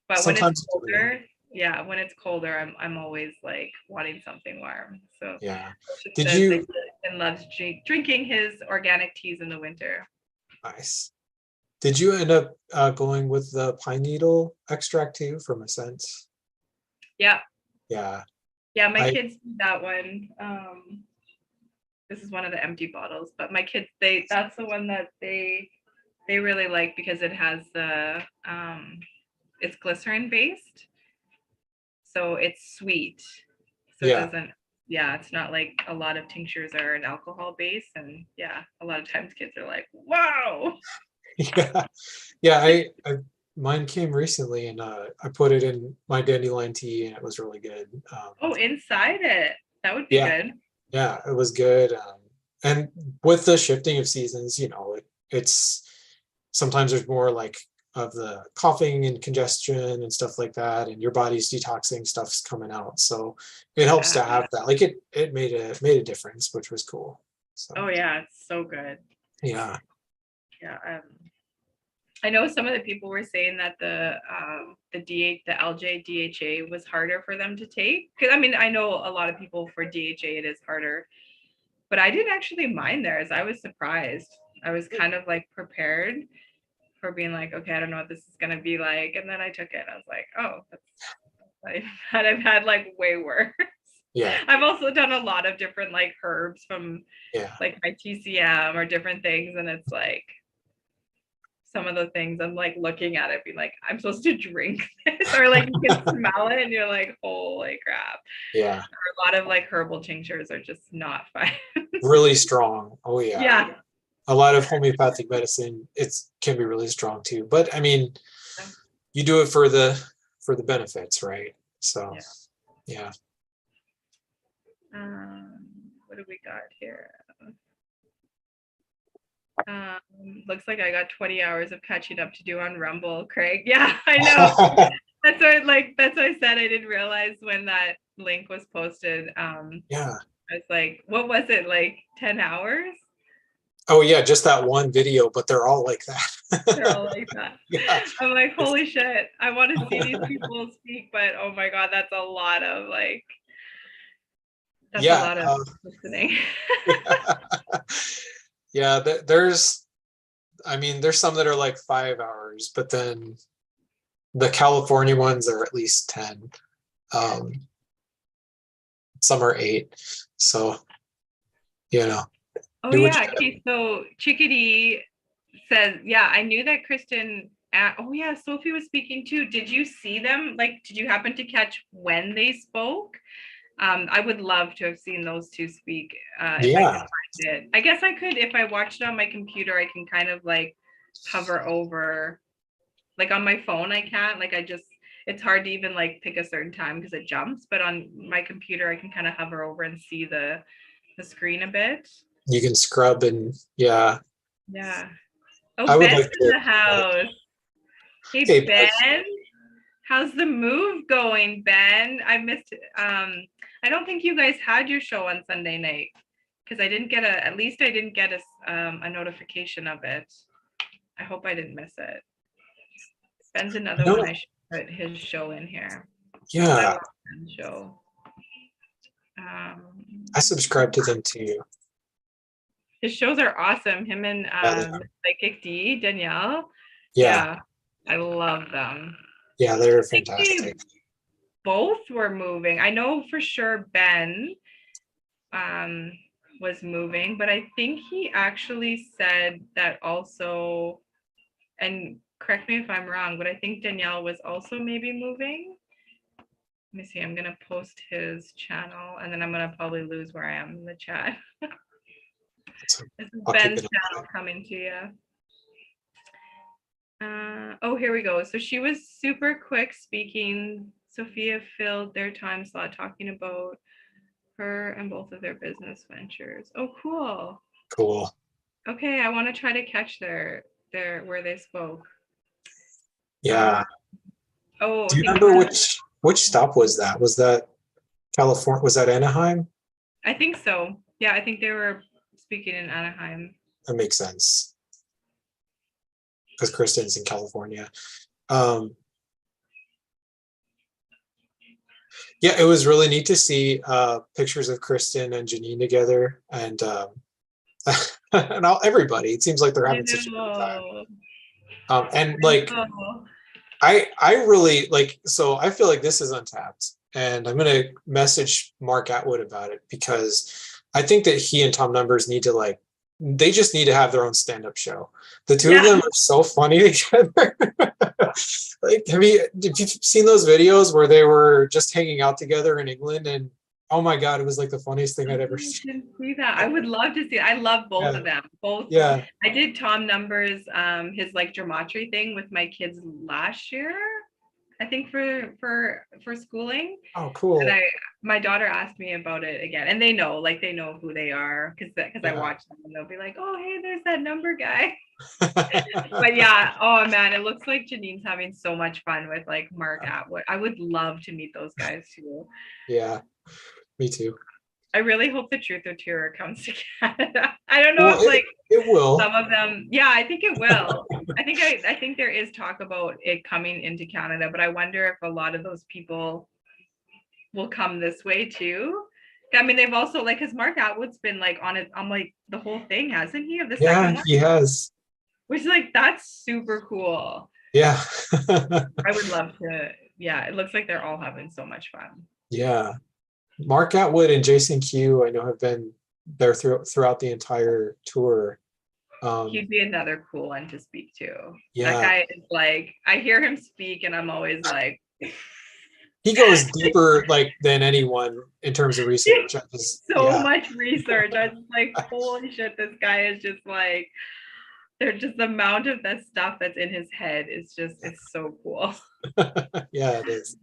A: but when it's
B: sometimes you do,
A: colder, yeah, when it's colder, I'm always like wanting something warm. So
B: yeah.
A: Ocean
B: Did
A: says that
B: you,
A: he loves drinking his organic teas in the winter.
B: nice. Did you end up going with the pine needle extract too from ACENT?
A: Yeah,
B: Yeah,
A: yeah, my
B: I
A: kids do that one. This is one of the empty bottles, but my kids, that's the one that they really like because it has the it's glycerin based, so it's sweet, so it
B: yeah.
A: doesn't, yeah, it's not like a lot of tinctures are an alcohol base, and yeah, a lot of times kids are like, wow.
B: Yeah, yeah. Mine came recently, and I put it in my dandelion tea, and it was really good.
A: Oh, inside it, that would be
B: Yeah,
A: good.
B: yeah, it was good. And with the shifting of seasons, it's sometimes there's more like of the coughing and congestion and stuff like that, and your body's detoxing stuff's coming out. So it helps
A: Yeah.
B: to have that. Like it made a difference, which was cool. So
A: Oh yeah, it's so good.
B: yeah,
A: Yeah. I know some of the people were saying that the LJ DHA was harder for them to take. Because I mean, I know a lot of people for DHA it is harder, but I didn't actually mind theirs. I was surprised. I was kind of like prepared for being like, okay, I don't know what this is gonna be like, and then I took it. And I was like, oh, I've had like way worse.
B: yeah,
A: I've also done a lot of different like herbs from
B: yeah.
A: like my TCM or different things, and it's like some of the things I'm like looking at it, being like, I'm supposed to drink this, or like you can smell it and you're like, holy crap.
B: Yeah,
A: Or a lot of like herbal tinctures are just not fun.
B: really strong. Oh yeah.
A: Yeah.
B: A lot of homeopathic medicine, it's can be really strong too. But I mean, you do it for the benefits, right? So
A: Yeah.
B: yeah.
A: Um, what do we got here? Looks like I got 20 hours of catching up to do on Rumble, Craig. Yeah, I know. That's what I said. I didn't realize when that link was posted.
B: Yeah.
A: I was like, what was it, like 10 hours?
B: Oh yeah, just that one video, but they're all like
A: They're
B: that.
A: all like that.
B: Yeah.
A: I'm like,
B: It's
A: holy shit. I want to see these people speak, but oh my God, that's a lot of like, that's a
B: yeah.
A: lot of listening.
B: Yeah, there's I mean, there's some that are like 5 hours, but then the California ones are at least 10. Um, some are 8. So, you know,
A: Oh
B: do what you
A: yeah.
B: gotta.
A: Okay. So Chickadee says, yeah, I knew that Kristen. Oh yeah, Sophie was speaking too. Did you see them? Like, did you happen to catch when they spoke? I would love to have seen those two speak. If I could
B: Yeah,
A: find it, I guess I could. If I watched it on my computer, I can kind of like hover over. Like on my phone, I can't. Like I just, it's hard to even like pick a certain time because it jumps. But on my computer, I can kind of hover over and see the screen a bit.
B: you can scrub and yeah.
A: Yeah. Oh,
B: I would
A: Ben's
B: like
A: in
B: to.
A: the house. Hey,
B: Hey, Beth.
A: Ben. How's the move going, Ben? I missed it. I don't think you guys had your show on Sunday night because I didn't get at least I didn't get a notification of it. I hope I didn't miss it. Ben's another one
B: No,
A: I should put his show in here because I
B: yeah,
A: love Ben's show.
B: I subscribe to them too.
A: His shows are awesome. Him and
B: Yeah, they are.
A: Psychic D, Danielle.
B: Yeah,
A: Yeah, I love them.
B: yeah, they're
A: I think they
B: fantastic.
A: both were moving. I know for sure Ben um, was moving, but I think he actually said that also, and correct me if I'm wrong, but I think Danielle was also maybe moving. Let me see, I'm gonna post his channel and then I'm gonna probably lose where I am in the chat.
B: So
A: This is
B: I'll keep
A: Ben's
B: it up
A: channel
B: there.
A: coming to you. Oh, here we go. So she was super quick speaking. Sophia filled their time slot talking about her and both of their business ventures. Oh, cool.
B: Cool.
A: Okay, I want to try to catch their where they spoke.
B: Yeah.
A: Oh,
B: Do
A: I
B: you
A: think
B: remember which stop was that? Was that California? Was that Anaheim?
A: I think so. Yeah, I think they were speaking in Anaheim.
B: That makes sense because Kristen's in California. Um, yeah, it was really neat to see pictures of Kristen and Janine together, and and everybody. It seems like they're
A: I
B: having such a good time.
A: know.
B: And
A: I
B: like
A: know.
B: I really like, so I feel like this is untapped, and I'm gonna message Mark Atwood about it because I think that he and Tom Numbers need to like, they just need to have their own stand-up show. The two of
A: Yeah.
B: them are so funny together. Like, have you seen those videos where they were just hanging out together in England? And oh my God, it was like the funniest thing I'd ever
A: I
B: seen.
A: didn't see that. I would love to see. I love both
B: Yeah,
A: of them. Both.
B: yeah.
A: I did Tom Numbers, his like gematria thing with my kids last year. I think for schooling.
B: Oh,
A: And
B: cool.
A: my daughter asked me about it again, and they know, like they know who they are because I
B: Yeah.
A: watch them, and they'll be like, "Oh, hey, there's that number guy." But yeah, oh man, it looks like Janine's having so much fun with like Mark Atwood. I would love to meet those guys too.
B: Yeah, me too.
A: I really hope the Truth or Terror comes to Canada. I don't know
B: Well,
A: if like
B: it will.
A: some of them, yeah, I think it will. I think there is talk about it coming into Canada, but I wonder if a lot of those people will come this way too. I mean, they've also like, because Mark Atwood's been like on it, on like the whole thing, hasn't he? Of the
B: Yeah,
A: second one,
B: he has.
A: which is like that's super cool.
B: Yeah.
A: I would love to. Yeah, it looks like they're all having so much fun.
B: Yeah. Mark Atwood and Jason Q, I know, have been there throughout the entire tour.
A: He'd be another cool one to speak to. That
B: Yeah.
A: guy is like, I hear him speak, and I'm always like,
B: He goes deeper like than anyone in terms of research. I just,
A: so
B: yeah.
A: much research. I was like, holy shit, this guy is just like, there's just the amount of that stuff that's in his head is just, it's so cool.
B: Yeah, it is.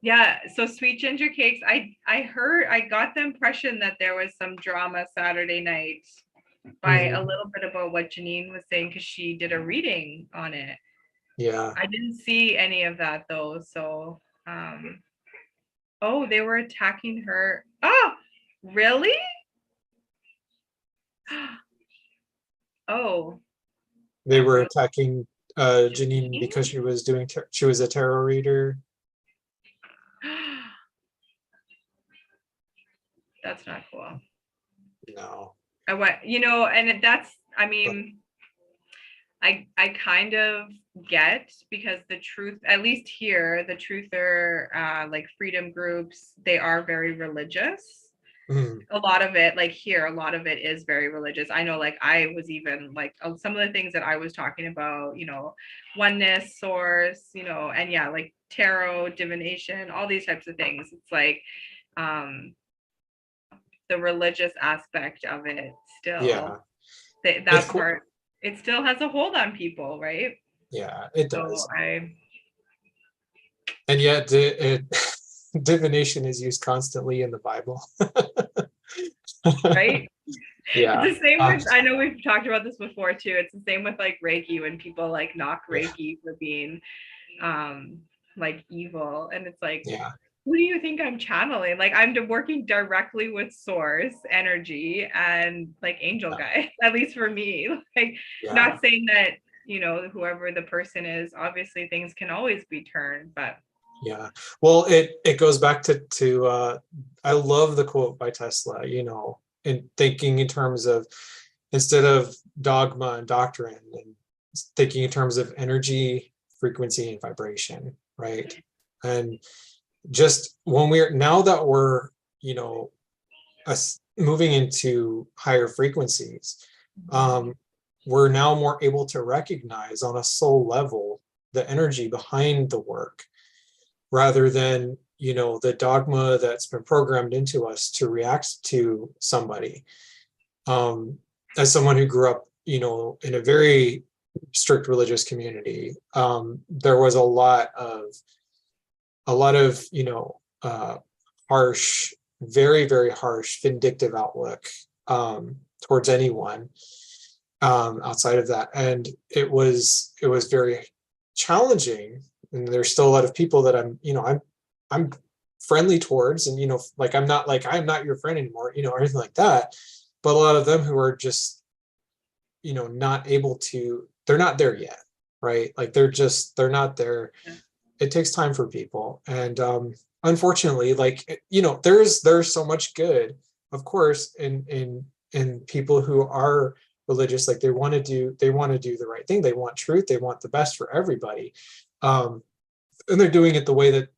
A: Yeah, so sweet ginger cakes, I heard, I got the impression that there was some drama Saturday night by a
B: Mhm.
A: little bit about what Janine was saying, because she did a reading on it.
B: Yeah.
A: I didn't see any of that though, so oh, they were attacking her. Oh, really? Oh,
B: They
A: that
B: were
A: really?
B: attacking Janine because she was doing she was a tarot reader.
A: That's not cool.
B: No.
A: I went, you know, and that's, I
B: But
A: mean, I kind of get, because the truth, at least here, the truther like freedom groups, they are very religious.
B: mm,
A: A lot of it, like here, a lot of it is very religious. I know, like I was even like some of the things that I was talking about, you know, oneness, source, you know, and yeah, like tarot, divination, all these types of things. It's like um the religious aspect of it
B: yeah.
A: still,
B: It's
A: that
B: cool.
A: part, it still has a hold on people, right?
B: Yeah, it
A: So
B: does.
A: I,
B: And yet divination is used constantly in the Bible.
A: right? It's
B: Yeah.
A: the same with, I know we've talked about this before too. It's the same with like Reiki, when people like knock
B: Yeah.
A: Reiki for being um like evil. And it's like,
B: Yeah.
A: who do you think I'm channeling? Like I'm working directly with source energy and like angel guy, at least for me. Like,
B: Yeah.
A: not saying that, you know, whoever the person is, obviously things can always be turned, but
B: Yeah. Well, it goes back to I love the quote by Tesla, you know, in thinking in terms of, instead of dogma and doctrine, and thinking in terms of energy, frequency, and vibration, right? And just when we're, now that we're, you know, us moving into higher frequencies, um, we're now more able to recognize on a soul level the energy behind the work, rather than, you know, the dogma that's been programmed into us to react to somebody. As someone who grew up, you know, in a very strict religious community, there was a lot of, you know, harsh, very, very harsh, vindictive outlook towards anyone outside of that, and it was very challenging, and there's still a lot of people that I'm friendly towards, and like I'm not your friend anymore, or anything like that. But a lot of them who are just, not able to, they're not there yet, right? Like they're not there.
A: Yeah.
B: It takes time for people, and unfortunately, like, there's so much good, of course, in people who are religious. Like they want to do the right thing, they want truth, they want the best for everybody, and they're doing it the way that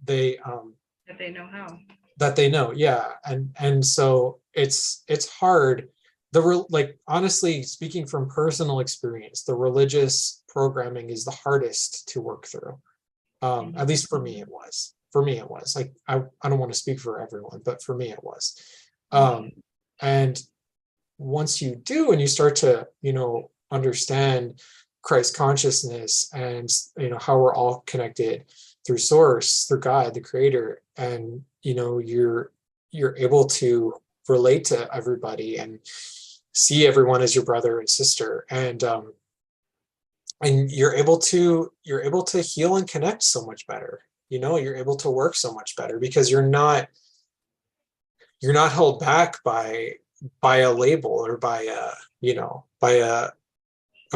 A: That they know how.
B: Yeah. And so it's hard. Like, honestly, speaking from personal experience, the religious programming is the hardest to work through. At least for me, it was. Like, I don't want to speak for everyone, but for me, it was. And once you do, and you start to, understand Christ consciousness, and, how we're all connected through source, through God, the creator, and, you're able to relate to everybody and see everyone as your brother and sister. And you're able to heal and connect so much better. You're able to work so much better because you're not held back by a label, or by a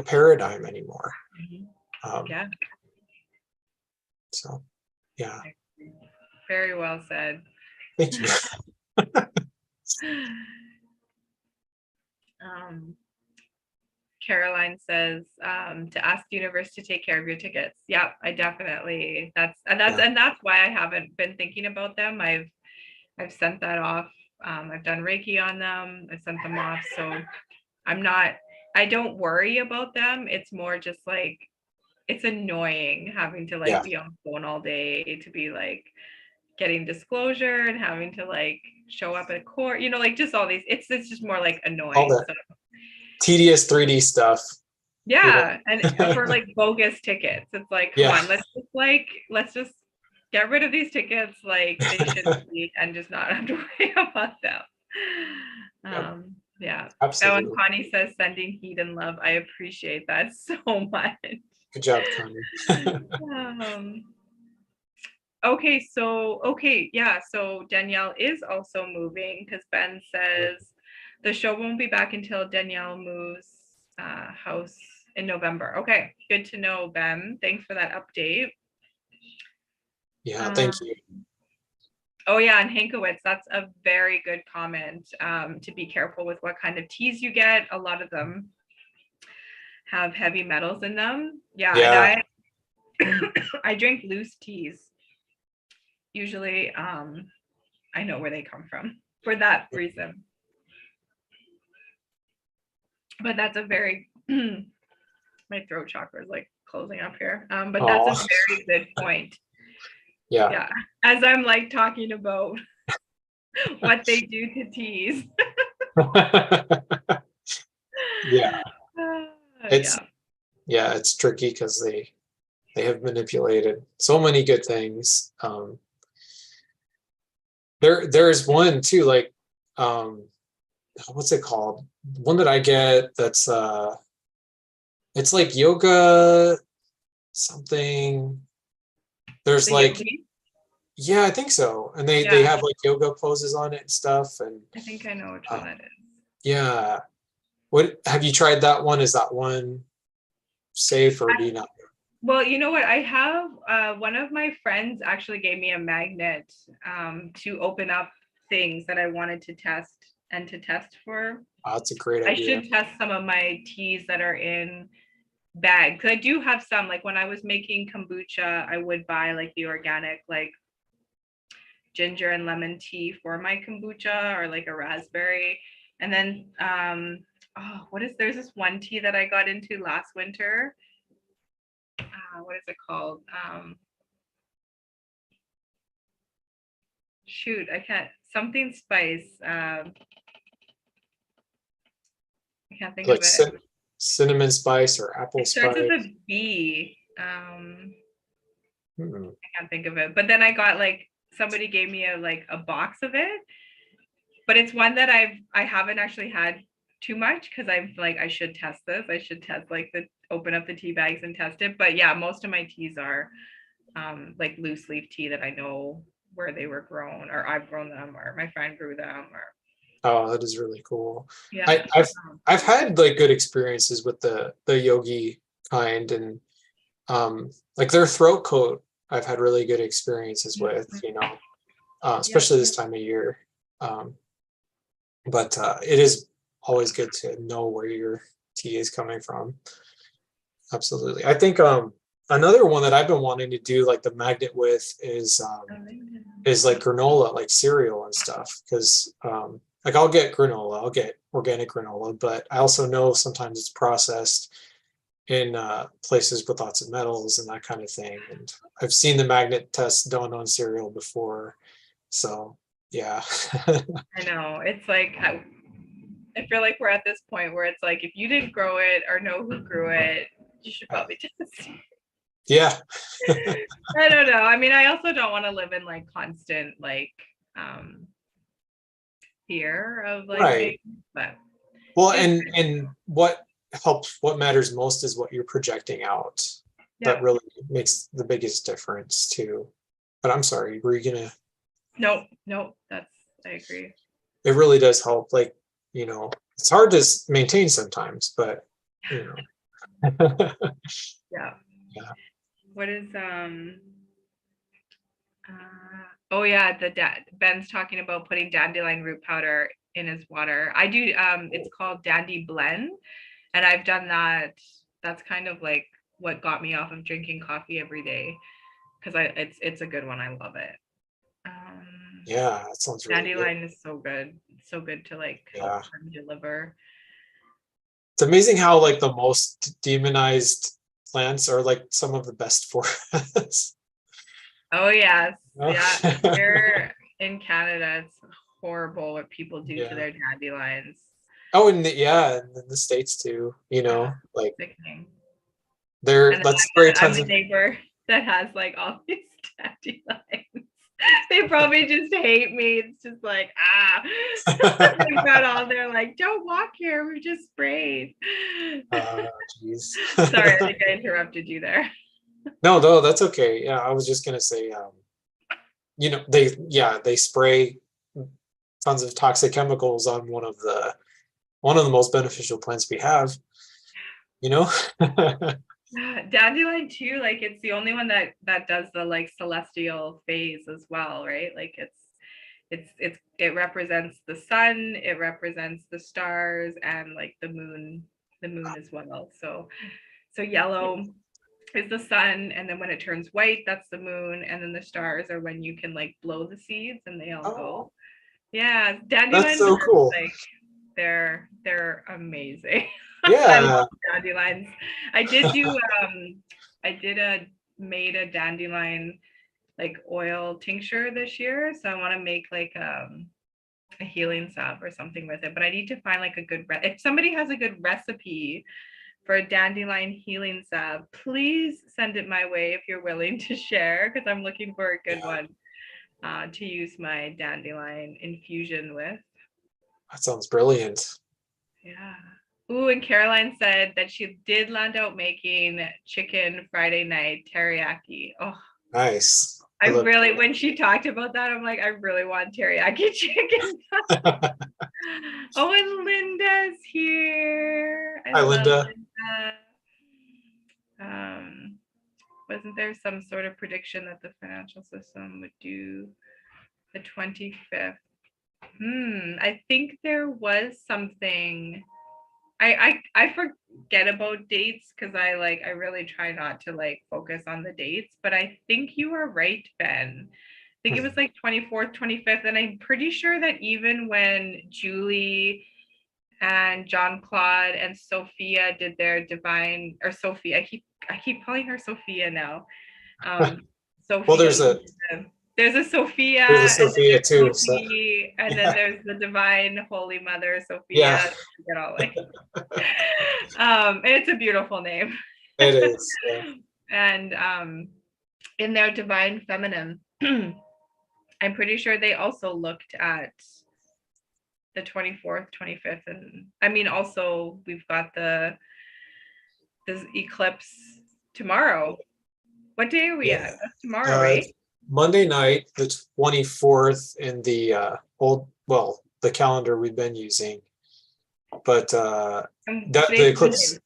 B: paradigm anymore.
A: Yeah.
B: So, yeah.
A: Very well said.
B: Thank you.
A: Caroline says, to ask the universe to take care of your tickets. Yeah, I definitely, that's why I haven't been thinking about them. I've sent that off. I've done Reiki on them. I've sent them off. So I don't worry about them. It's more just like, it's annoying having to like be on the phone all day, to be like getting disclosure and having to like show up at court, like just all these, it's just more like annoying.
B: All the tedious 3D stuff.
A: Yeah. And for like bogus tickets, it's like, come on, let's just get rid of these tickets. Like they shouldn't be, and just not have to worry about them. Yeah.
B: Absolutely.
A: Oh, and Connie says, sending heat and love. I appreciate that so much.
B: Good job, Connie.
A: Okay, yeah. So Danielle is also moving, because Ben says the show won't be back until Danielle moves house in November. Okay, good to know, Ben. Thanks for that update.
B: Yeah, thank you.
A: Oh yeah, and Hankowitz, that's a very good comment. To be careful with what kind of teas you get. A lot of them have heavy metals in them. Yeah. And I drink loose teas. Usually, I know where they come from for that reason. But that's a very, my throat chakra is like closing up here. But that's a very good point. Yeah. As I'm like talking about what they do to teas.
B: It's tricky because they have manipulated so many good things. There's one too, like, what's it called? One that I get that's it's like yoga something. There's like yogi? Yeah, I think so. And they have like yoga poses on it and stuff. And
A: I think I know which one that is.
B: Yeah. What have you tried that one? Is that one safe, or do you not?
A: Well, you know what? I have one of my friends actually gave me a magnet to open up things that I wanted to test for.
B: Oh, that's a great idea.
A: I should test some of my teas that are in bags. Because I do have some, like when I was making kombucha, I would buy like the organic, like ginger and lemon tea for my kombucha, or like a raspberry. And then, there's this one tea that I got into last winter. What is it called? Shoot, I can't, something spice. I can't think of it.
B: Cinnamon spice or apple spice.
A: It starts with a B. I can't think of it. But then I got like, somebody gave me a box of it. But it's one that I haven't actually had too much because I should test this. I should test open up the tea bags and test it. But yeah, most of my teas are like loose leaf tea that I know where they were grown, or I've grown them, or my friend grew them, or
B: Oh, that is really cool.
A: yeah.
B: I've had like good experiences with the yogi kind, and like their throat coat I've had really good experiences with, especially this time of year. But it is always good to know where your tea is coming from. Absolutely. I think another one that I've been wanting to do like the magnet with is like granola, like cereal and stuff. Because like I'll get granola, I'll get organic granola, but I also know sometimes it's processed in places with lots of metals and that kind of thing. And I've seen the magnet test done on cereal before. So yeah.
A: I know. It's like I feel like we're at this point where it's like if you didn't grow it or know who grew it, you should probably test it.
B: Yeah.
A: I don't know. I mean, I also don't want to live in like constant like fear of like
B: Right.
A: things, but
B: Well,
A: it's
B: and what helps, what matters most is what you're projecting out.
A: yeah.
B: That really makes the biggest difference too. But I'm sorry, were you gonna?
A: No, that's I agree.
B: It really does help. Like, it's hard to maintain sometimes, but
A: Yeah.
B: yeah.
A: What is oh yeah, Ben's talking about putting dandelion root powder in his water. I do it's called Dandy Blend, and I've done that. That's kind of like what got me off of drinking coffee every day because it's a good one. I love it.
B: Yeah, that sounds really good.
A: Dandelion is so good. It's so good to like help
B: Yeah.
A: your liver.
B: It's amazing how like the most demonized plants are like some of the best for us.
A: Oh yes. Yeah.
B: Oh.
A: Here in Canada, it's horrible what people do to
B: Yeah.
A: their dandelions.
B: Oh, and and in the States too, like
A: Sickening.
B: they're
A: And then
B: let's spray
A: I'm
B: tons
A: the
B: of
A: neighbor that has like all these dandelions. They probably just hate me. It's just like, they've got all there like, don't walk here. We just sprayed.
B: geez.
A: Sorry, I think I interrupted you there.
B: No, that's okay. Yeah, I was just gonna say, they spray tons of toxic chemicals on one of the most beneficial plants we have, you know?
A: Dandelion too, like it's the only one that does the like celestial phase as well, right? Like it represents the sun, it represents the stars, and like the moon as well. So yellow is the sun, and then when it turns white, that's the moon, and then the stars are when you can like blow the seeds and they all
B: Oh,
A: go. Yeah,
B: that's
A: dandelions
B: so
A: are
B: cool.
A: like they're amazing. I
B: Yeah.
A: love dandelions. I did do I did a made a dandelion like oil tincture this year, so I want to make like a healing salve or something with it, but I need to find like a good if somebody has a good recipe for a dandelion healing salve, please send it my way if you're willing to share, because I'm looking for a good
B: Yeah,
A: one to use my dandelion infusion with.
B: that sounds brilliant.
A: Yeah. Ooh, and Caroline said that she did land out making chicken Friday night teriyaki. Oh,
B: Nice.
A: I
B: I love
A: really, when she talked about that, I'm like, I really want teriyaki chicken. Oh, and Linda's here. I
B: Hi,
A: love
B: Linda.
A: Linda. Um, wasn't there some sort of prediction that the financial system would do the 25th? I think there was something. I forget about dates because I really try not to like focus on the dates, but I think you are right, Ben. I think it was like 24th, 25th, and I'm pretty sure that even when Julie and John Claude and Sophia did their divine, or Sophie, I keep calling her Sophia now.
B: Well, there's
A: Sophie.
B: a
A: There's a Sophia,
B: there's a
A: and then
B: Sophia
A: there's
B: too. So
A: Sophie, and then
B: yeah,
A: there's the Divine Holy Mother
B: yeah,
A: Sophia. You know, like, and it's a beautiful name.
B: it is. Yeah.
A: And in their Divine Feminine, I'm pretty sure they also looked at the 24th, 25th, and I mean also we've got this eclipse tomorrow. What day are we
B: Yeah.
A: at? That's tomorrow, right?
B: Monday night, the 24th in the the calendar we've been using. But
A: And
B: that the
A: today's
B: eclipse,
A: Monday.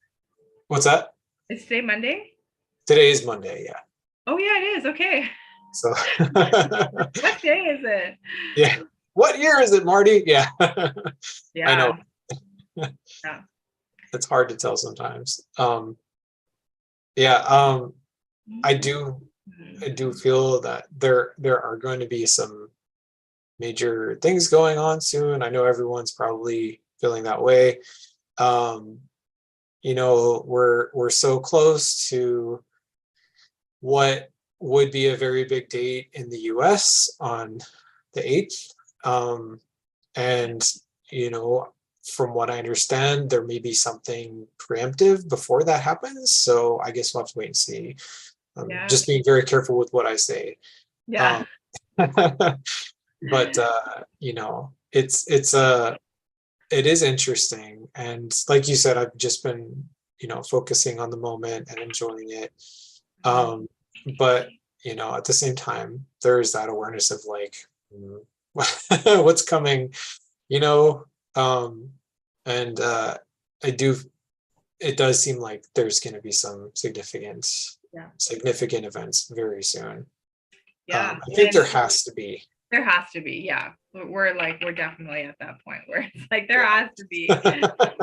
B: what's that?
A: Is today Monday?
B: Today is Monday, yeah.
A: Oh yeah, it is. Okay.
B: So
A: What day is it?
B: yeah. What year is it, Marty? Yeah. I know.
A: Yeah.
B: It's hard to tell sometimes. Yeah, I do feel that there are going to be some major things going on soon. I know everyone's probably feeling that way. You know, we're so close to what would be a very big date in the US on the 8th. And, you know, from what I understand, there may be something preemptive before that happens. So I guess we'll have to wait and see.
A: Yeah.
B: Just being very careful with what I say.
A: Yeah.
B: But you know, it is interesting. And like you said, I've just been, you know, focusing on the moment and enjoying it. But you know, at the same time, there's that awareness of like what's coming, you know. And it does seem like there's going to be some significant events very soon.
A: Yeah.
B: I think there has to be.
A: There has to be, yeah. We're definitely at that point where it's like there has to be. But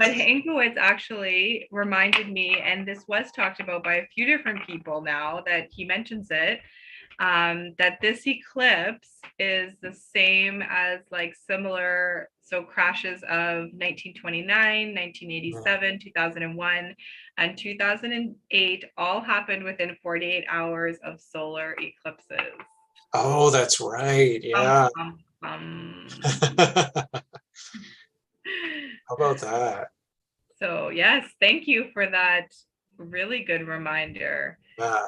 A: Hankowitz actually reminded me, and this was talked about by a few different people now that he mentions it, that this eclipse is the same as like similar, so crashes of 1929, 1987, 2001, and 2008 all happened within 48 hours of solar eclipses.
B: Oh, that's right. Yeah. How about that?
A: So yes, thank you for that really good reminder.
B: Yeah.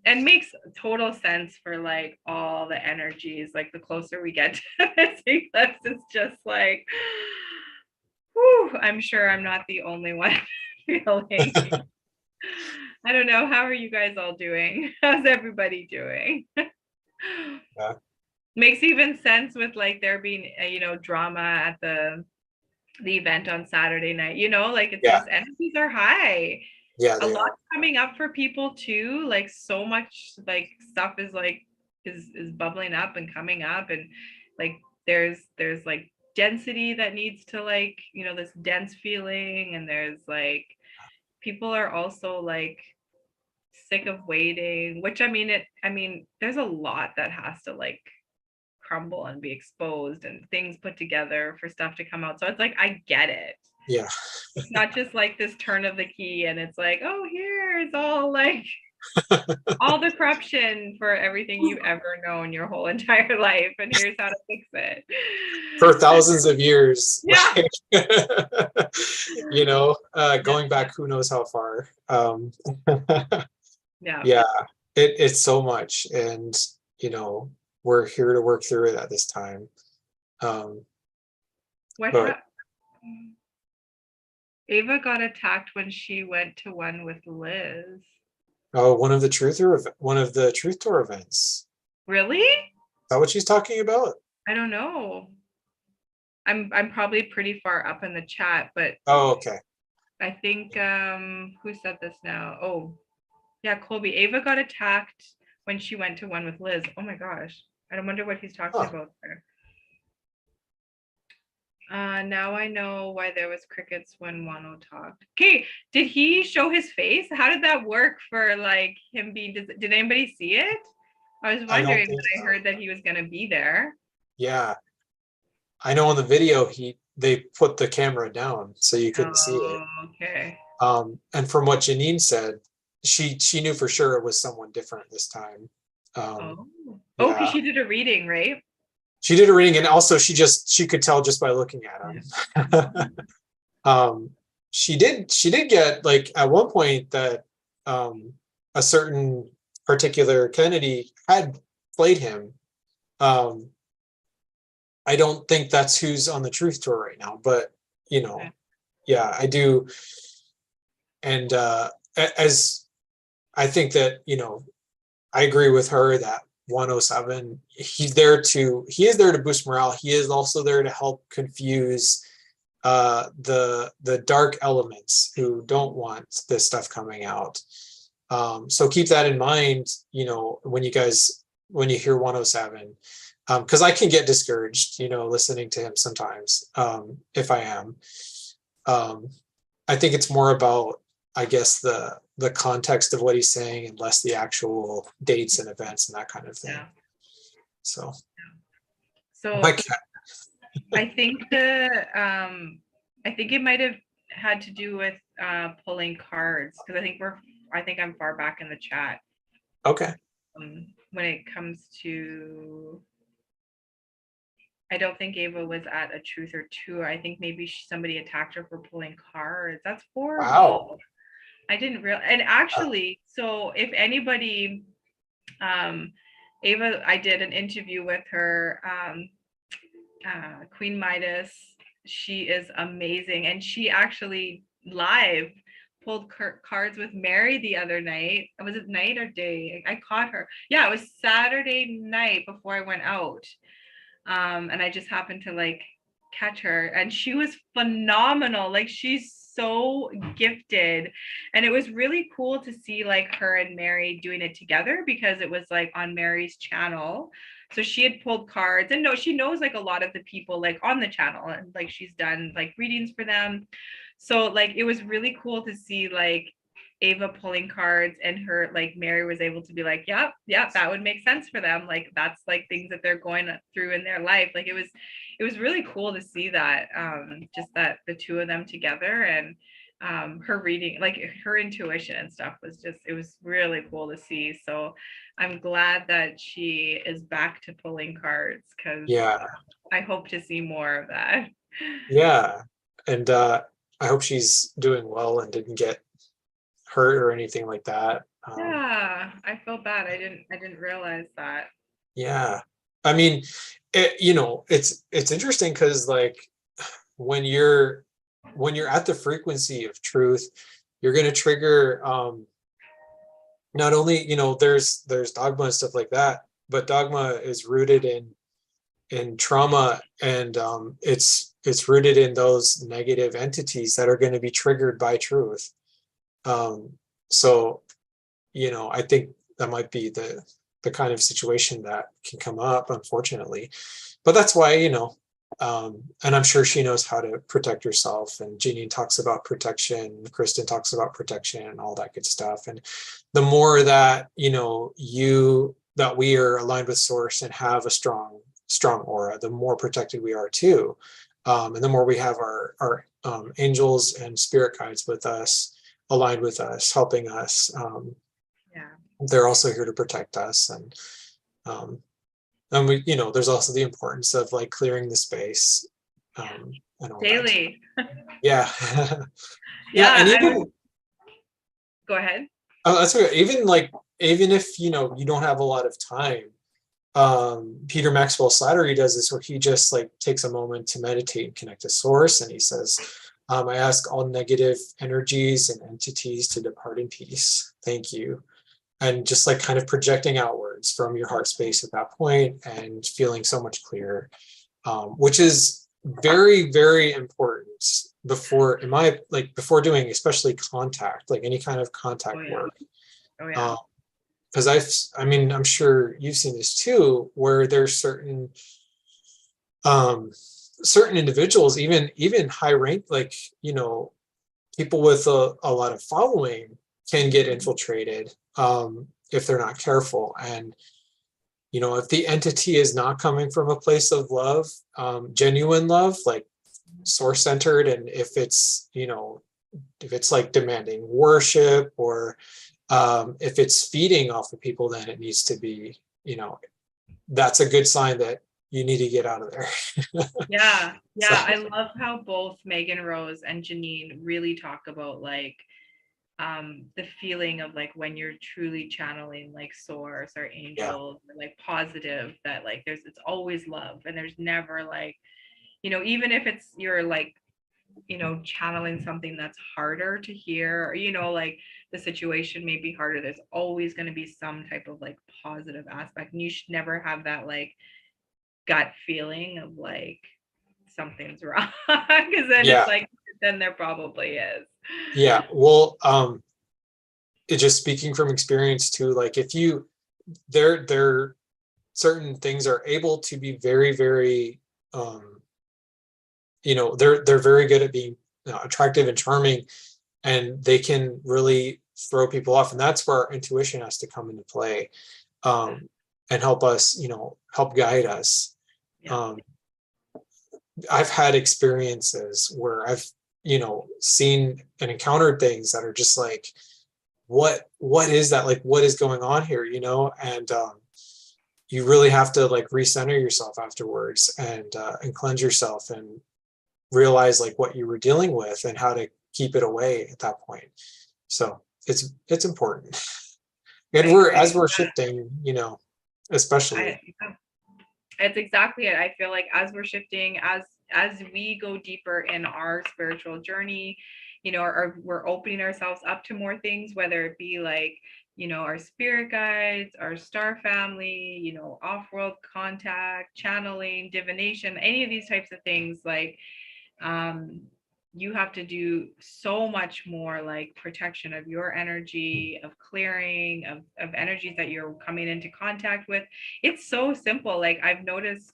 A: And makes total sense for like all the energies. Like the closer we get to this eclipse, it's just like, whew, I'm sure I'm not the only one feeling. I don't know. How are you guys all doing? How's everybody doing?
B: Yeah.
A: Makes even sense with like there being you know, drama at the event on Saturday night, you know, like it's just energies are high.
B: Yeah,
A: A lot coming up for people too, like so much like stuff is like is bubbling up and coming up, and like there's like density that needs to, like, you know, this dense feeling, and there's like people are also like sick of waiting, which I mean there's a lot that has to like crumble and be exposed and things put together for stuff to come out. So it's like I get it.
B: Yeah.
A: It's not just like this turn of the key and it's like, oh, here's all like all the corruption for everything you've ever known your whole entire life, and here's how to fix it.
B: For thousands of years.
A: Yeah.
B: Like, you know, going back who knows how far. Yeah, it's so much, and you know, we're here to work through it at this time.
A: Ava got attacked when she went to one with Liz.
B: Oh, one of the truth tour events.
A: Really?
B: Is that what she's talking about?
A: I don't know. I'm probably pretty far up in the chat, but
B: oh, okay.
A: I think who said this now? Oh, yeah, Colby. Ava got attacked when she went to one with Liz. Oh my gosh. I wonder what he's talking about there. Now I know why there was crickets when Wano talked. Okay, did he show his face? How did that work for like him being? Did anybody see it? I was wondering when I heard that he was going to be there.
B: Yeah, I know on the video they put the camera down so you couldn't see it.
A: Okay.
B: And from what Janine said, she knew for sure it was someone different this time.
A: Because she did a reading, right?
B: She did a reading, and also she could tell just by looking at him. She did get, like, at one point that a certain particular Kennedy had played him. I don't think that's who's on the truth tour right now, but you know,
A: Okay.
B: yeah, I do. And as I think that, you know, I agree with her that 107, he is there to boost morale. He is also there to help confuse the dark elements who don't want this stuff coming out. So keep that in mind, you know, when you hear 107, because I can get discouraged, you know, listening to him sometimes, if I am. I think it's more about, I guess, the context of what he's saying and less the actual dates and events and that kind of thing.
A: Yeah.
B: So,
A: So
B: my cat.
A: I think I think it might have had to do with pulling cards, because I think I'm far back in the chat.
B: Okay.
A: When it comes to, I don't think Ava was at a truth or two. I think maybe somebody attacked her for pulling cards. That's horrible.
B: Wow.
A: I didn't realize. And actually, so if anybody, Ava, I did an interview with her, Queen Midas. She is amazing, and she actually live pulled cards with Mary the other night. Was it night or day? I caught her. Yeah, it was Saturday night before I went out. And I just happened to like catch her, and she was phenomenal. Like, she's so gifted, and it was really cool to see like her and Mary doing it together, because it was like on Mary's channel. So she had pulled cards, and no, she knows like a lot of the people like on the channel, and like she's done like readings for them. So like it was really cool to see like Ava pulling cards, and her, like, Mary was able to be like, yep, that would make sense for them. Like, that's like things that they're going through in their life. Like, it was really cool to see that, just that the two of them together, and her reading, like her intuition and stuff was just, it was really cool to see. So I'm glad that she is back to pulling cards, because
B: Yeah.
A: I hope to see more of that.
B: Yeah. And I hope she's doing well and didn't get hurt or anything like that.
A: Yeah, I felt bad. I didn't realize that.
B: Yeah. I mean, you know, it's interesting because like when you're at the frequency of truth, you're going to trigger not only, you know, there's dogma and stuff like that, but dogma is rooted in trauma, and it's rooted in those negative entities that are going to be triggered by truth. So, you know, I think that might be the kind of situation that can come up, unfortunately. But that's why, you know, and I'm sure she knows how to protect herself. And Janine talks about protection, Kristen talks about protection, and all that good stuff. And the more that, you know, that we are aligned with source and have a strong aura, the more protected we are too. And the more we have our angels and spirit guides with us, aligned with us, helping us.
A: Yeah.
B: They're also here to protect us. And we, you know, there's also the importance of like clearing the space, and all
A: Daily.
B: that. Yeah.
A: Yeah.
B: And even
A: Go ahead.
B: that's okay. Even if, you know, you don't have a lot of time, Peter Maxwell Slattery does this where he just like takes a moment to meditate and connect to source, and he says, I ask all negative energies and entities to depart in peace. Thank you. And just like kind of projecting outwards from your heart space at that point and feeling so much clearer, which is very, very important before doing especially contact, like any kind of contact work.
A: Oh yeah.
B: Because I'm sure you've seen this too, where there's certain individuals, even high rank, like, you know, people with a lot of following can get infiltrated if they're not careful. And, you know, if the entity is not coming from a place of love, genuine love, like source centered, and if it's, you know, if it's like demanding worship, or if it's feeding off of people, then it needs to be, you know, that's a good sign that you need to get out of there.
A: Yeah.
B: So,
A: I love how both Megan Rose and Janine really talk about like the feeling of like when you're truly channeling like source or
B: Yeah.
A: angels or like positive, that like it's always love, and there's never like, even if it's you're like, channeling something that's harder to hear, or like the situation may be harder, there's always going to be some type of like positive aspect, and you should never have that like gut feeling of like something's wrong, because then
B: Yeah.
A: it's like, then there probably is.
B: Yeah. Well, it just speaking from experience too, like if you, there certain things are able to be very, very, they're very good at being attractive and charming, and they can really throw people off. And that's where our intuition has to come into play, and help us, help guide us.
A: Yeah.
B: I've had experiences where I've, seen and encountered things that are just like, what is that? Like, what is going on here? And you really have to like recenter yourself afterwards, and cleanse yourself and realize like what you were dealing with and how to keep it away at that point. So it's important. And as we're shifting, especially.
A: It's exactly it. I feel like as we're shifting, as we go deeper in our spiritual journey, or we're opening ourselves up to more things, whether it be like, our spirit guides, our star family, off-world contact, channeling, divination, any of these types of things, like, you have to do so much more like protection of your energy, of clearing of energies that you're coming into contact with. It's so simple. Like I've noticed,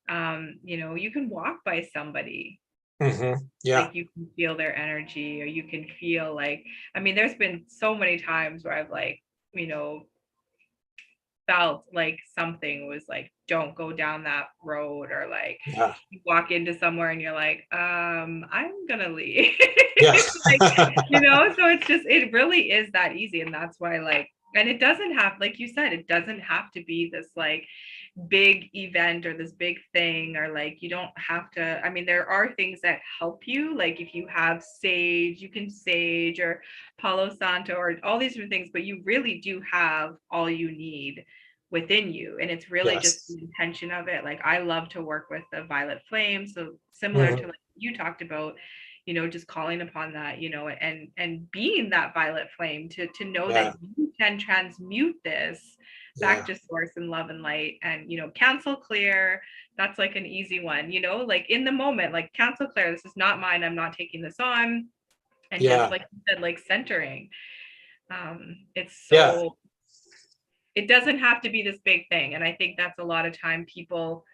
A: you can walk by somebody.
B: Yeah.
A: Like you can feel their energy, or you can feel like, I mean, there's been so many times where I've like, felt like something was like, don't go down that road, or like
B: Yeah.
A: you walk into somewhere and you're like, I'm gonna leave.
B: Yeah.
A: Like, so it's just, it really is that easy. And that's why, like, and it doesn't have, like you said, it doesn't have to be this like big event or this big thing, or like you don't have to, I mean, there are things that help you, like if you have sage, you can sage, or Palo Santo, or all these different things, but you really do have all you need within you, and it's really just
B: Yes.
A: the intention of it. Like I love to work with the violet flame, so similar to
B: Mhm.
A: like you talked about, just calling upon that, and being that violet flame to know
B: Yeah.
A: that you can transmute this back
B: Yeah.
A: to source and love and light, and cancel clear. That's like an easy one, like in the moment, like cancel clear, this is not mine, I'm not taking this on. And just
B: Yeah.
A: like you said, like centering. It's
B: Yeah.
A: so, it doesn't have to be this big thing. And I think that's a lot of time people,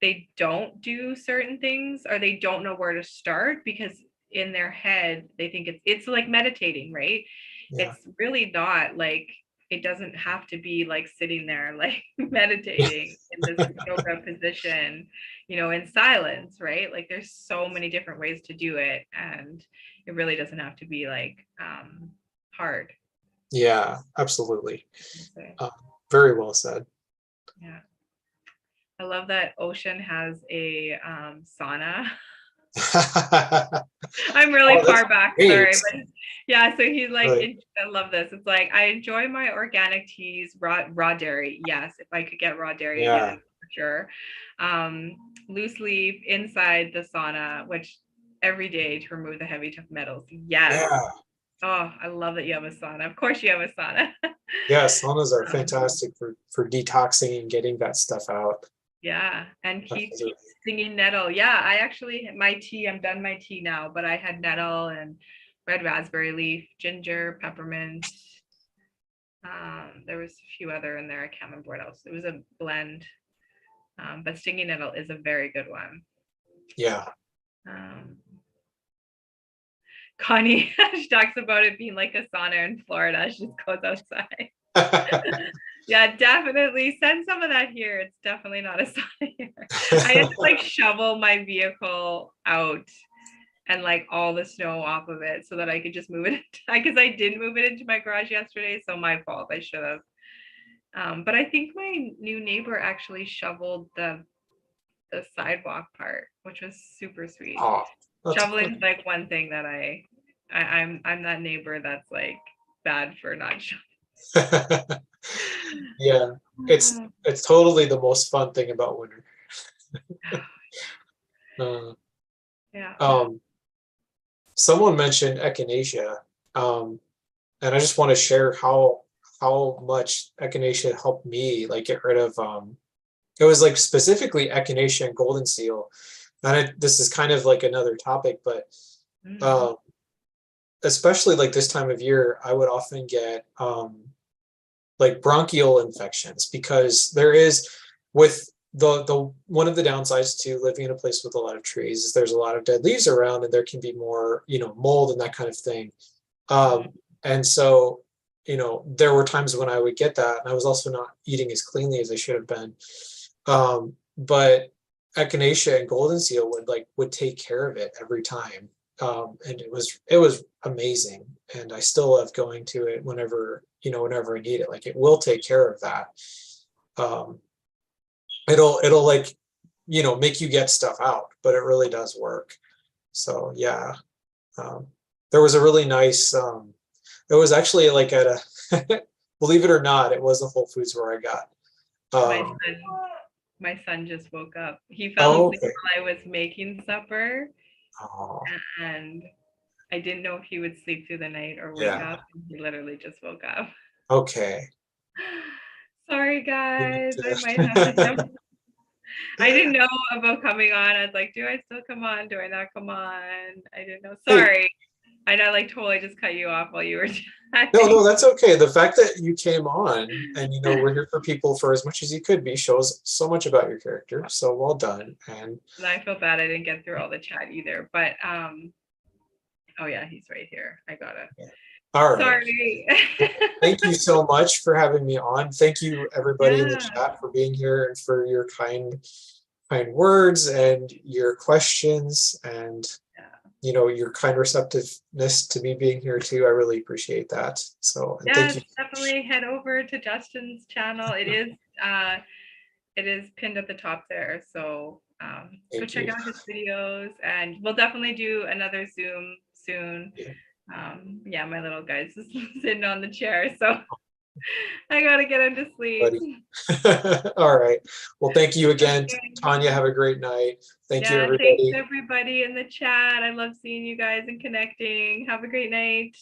A: they don't do certain things, or they don't know where to start, because in their head they think it's like meditating, right?
B: Yeah.
A: It's really not. Like it doesn't have to be like sitting there like meditating in this yoga position, in silence, right? Like there's so many different ways to do it, and it really doesn't have to be like hard.
B: Yeah. Absolutely.
A: So,
B: Uh, Very well said.
A: yeah, I love that Ocean has a sauna. I'm really
B: Oh, that's
A: far back, sorry,
B: great.
A: but yeah, so he's like,
B: Really.
A: I love this. It's like, I enjoy my organic teas, raw dairy. Yes, if I could get raw dairy
B: Yeah.
A: again, for sure. Loose leaf inside the sauna, which every day to remove the heavy tough metals. Yes.
B: Yeah.
A: Oh, I love that you have a sauna. Of course you have a sauna.
B: Yeah. Saunas are
A: Um,
B: fantastic for detoxing and getting that stuff out.
A: Yeah, and keep
B: Absolutely.
A: singing nettle. Yeah, I actually, my tea, I'm done my tea now, but I had nettle and red raspberry leaf, ginger, peppermint. There was a few other in there. I can't remember what else. It was a blend. But stinging nettle is a very good one.
B: Yeah.
A: Um, Connie, she talks about it being like a sauna in Florida. She just goes outside. Yeah, definitely send some of that here. It's definitely not a sauna here. I had to like shovel my vehicle out and like all the snow off of it so that I could just move it, because I didn't move it into my garage yesterday. So my fault, I should have. But I think my new neighbor actually shoveled the sidewalk part, which was super sweet.
B: Oh, that's
A: Shoveling's like one thing that I I'm that neighbor that's like bad for not showing.
B: Yeah, it's totally the most fun thing about winter. Uh,
A: Yeah.
B: Someone mentioned echinacea, and I just want to share how much echinacea helped me like get rid of it was like specifically echinacea and golden seal. And this is kind of like another topic, but
A: Mm.
B: especially like this time of year, I would often get like bronchial infections because there is with the one of the downsides to living in a place with a lot of trees is there's a lot of dead leaves around and there can be more, you know, mold and that kind of thing.
A: Mhm.
B: And so, you know, there were times when I would get that, and I was also not eating as cleanly as I should have been. But echinacea and golden seal would take care of it every time, and it was amazing. And I still love going to it whenever whenever I need it. Like it will take care of that. Um, it'll like make you get stuff out, but it really does work. So yeah, um, there was a really nice. It was actually like at a, believe it or not, it was a Whole Foods where I got.
A: My
B: Um,
A: son, my son just woke up. He fell
B: oh,
A: asleep
B: okay.
A: while I was making supper,
B: Oh,
A: and I didn't know if he would sleep through the night or wake
B: yeah.
A: up. And he literally just woke up.
B: Okay.
A: Sorry,
B: You need
A: guys. I might have to
B: to-
A: jump. I didn't know about coming on. I was like, do I still come on? Do I not come on? I didn't know.
B: Hey,
A: Sorry. I know, like, totally just cut you off while you were
B: no,
A: chatting.
B: that's okay. The fact that you came on and we're here for people for as much as you could be shows so much about your character. So well done. And
A: And I feel bad I didn't get through all the chat either. But oh yeah, he's right here. I got it.
B: all right.
A: Sorry.
B: Well, thank you so much for having me on. Thank you everybody in the
A: Yeah.
B: chat for being here and for your kind words and your questions and your kind receptiveness to me being here too. I really appreciate that. So, and thank
A: Yes,
B: you.
A: definitely head over to Justin's channel. It is pinned at the top there. So go
B: Thank
A: check
B: you.
A: out his videos, and we'll definitely do another Zoom soon.
B: Yeah,
A: Yeah, my little guy's just sitting on the chair, so I gotta get him to sleep.
B: buddy. All right. Well, thank you again,
A: Okay.
B: Tanya. Have a great night. Thank you,
A: Yeah, thanks
B: everybody.
A: everybody in the chat. I love seeing you guys and connecting. Have a great night.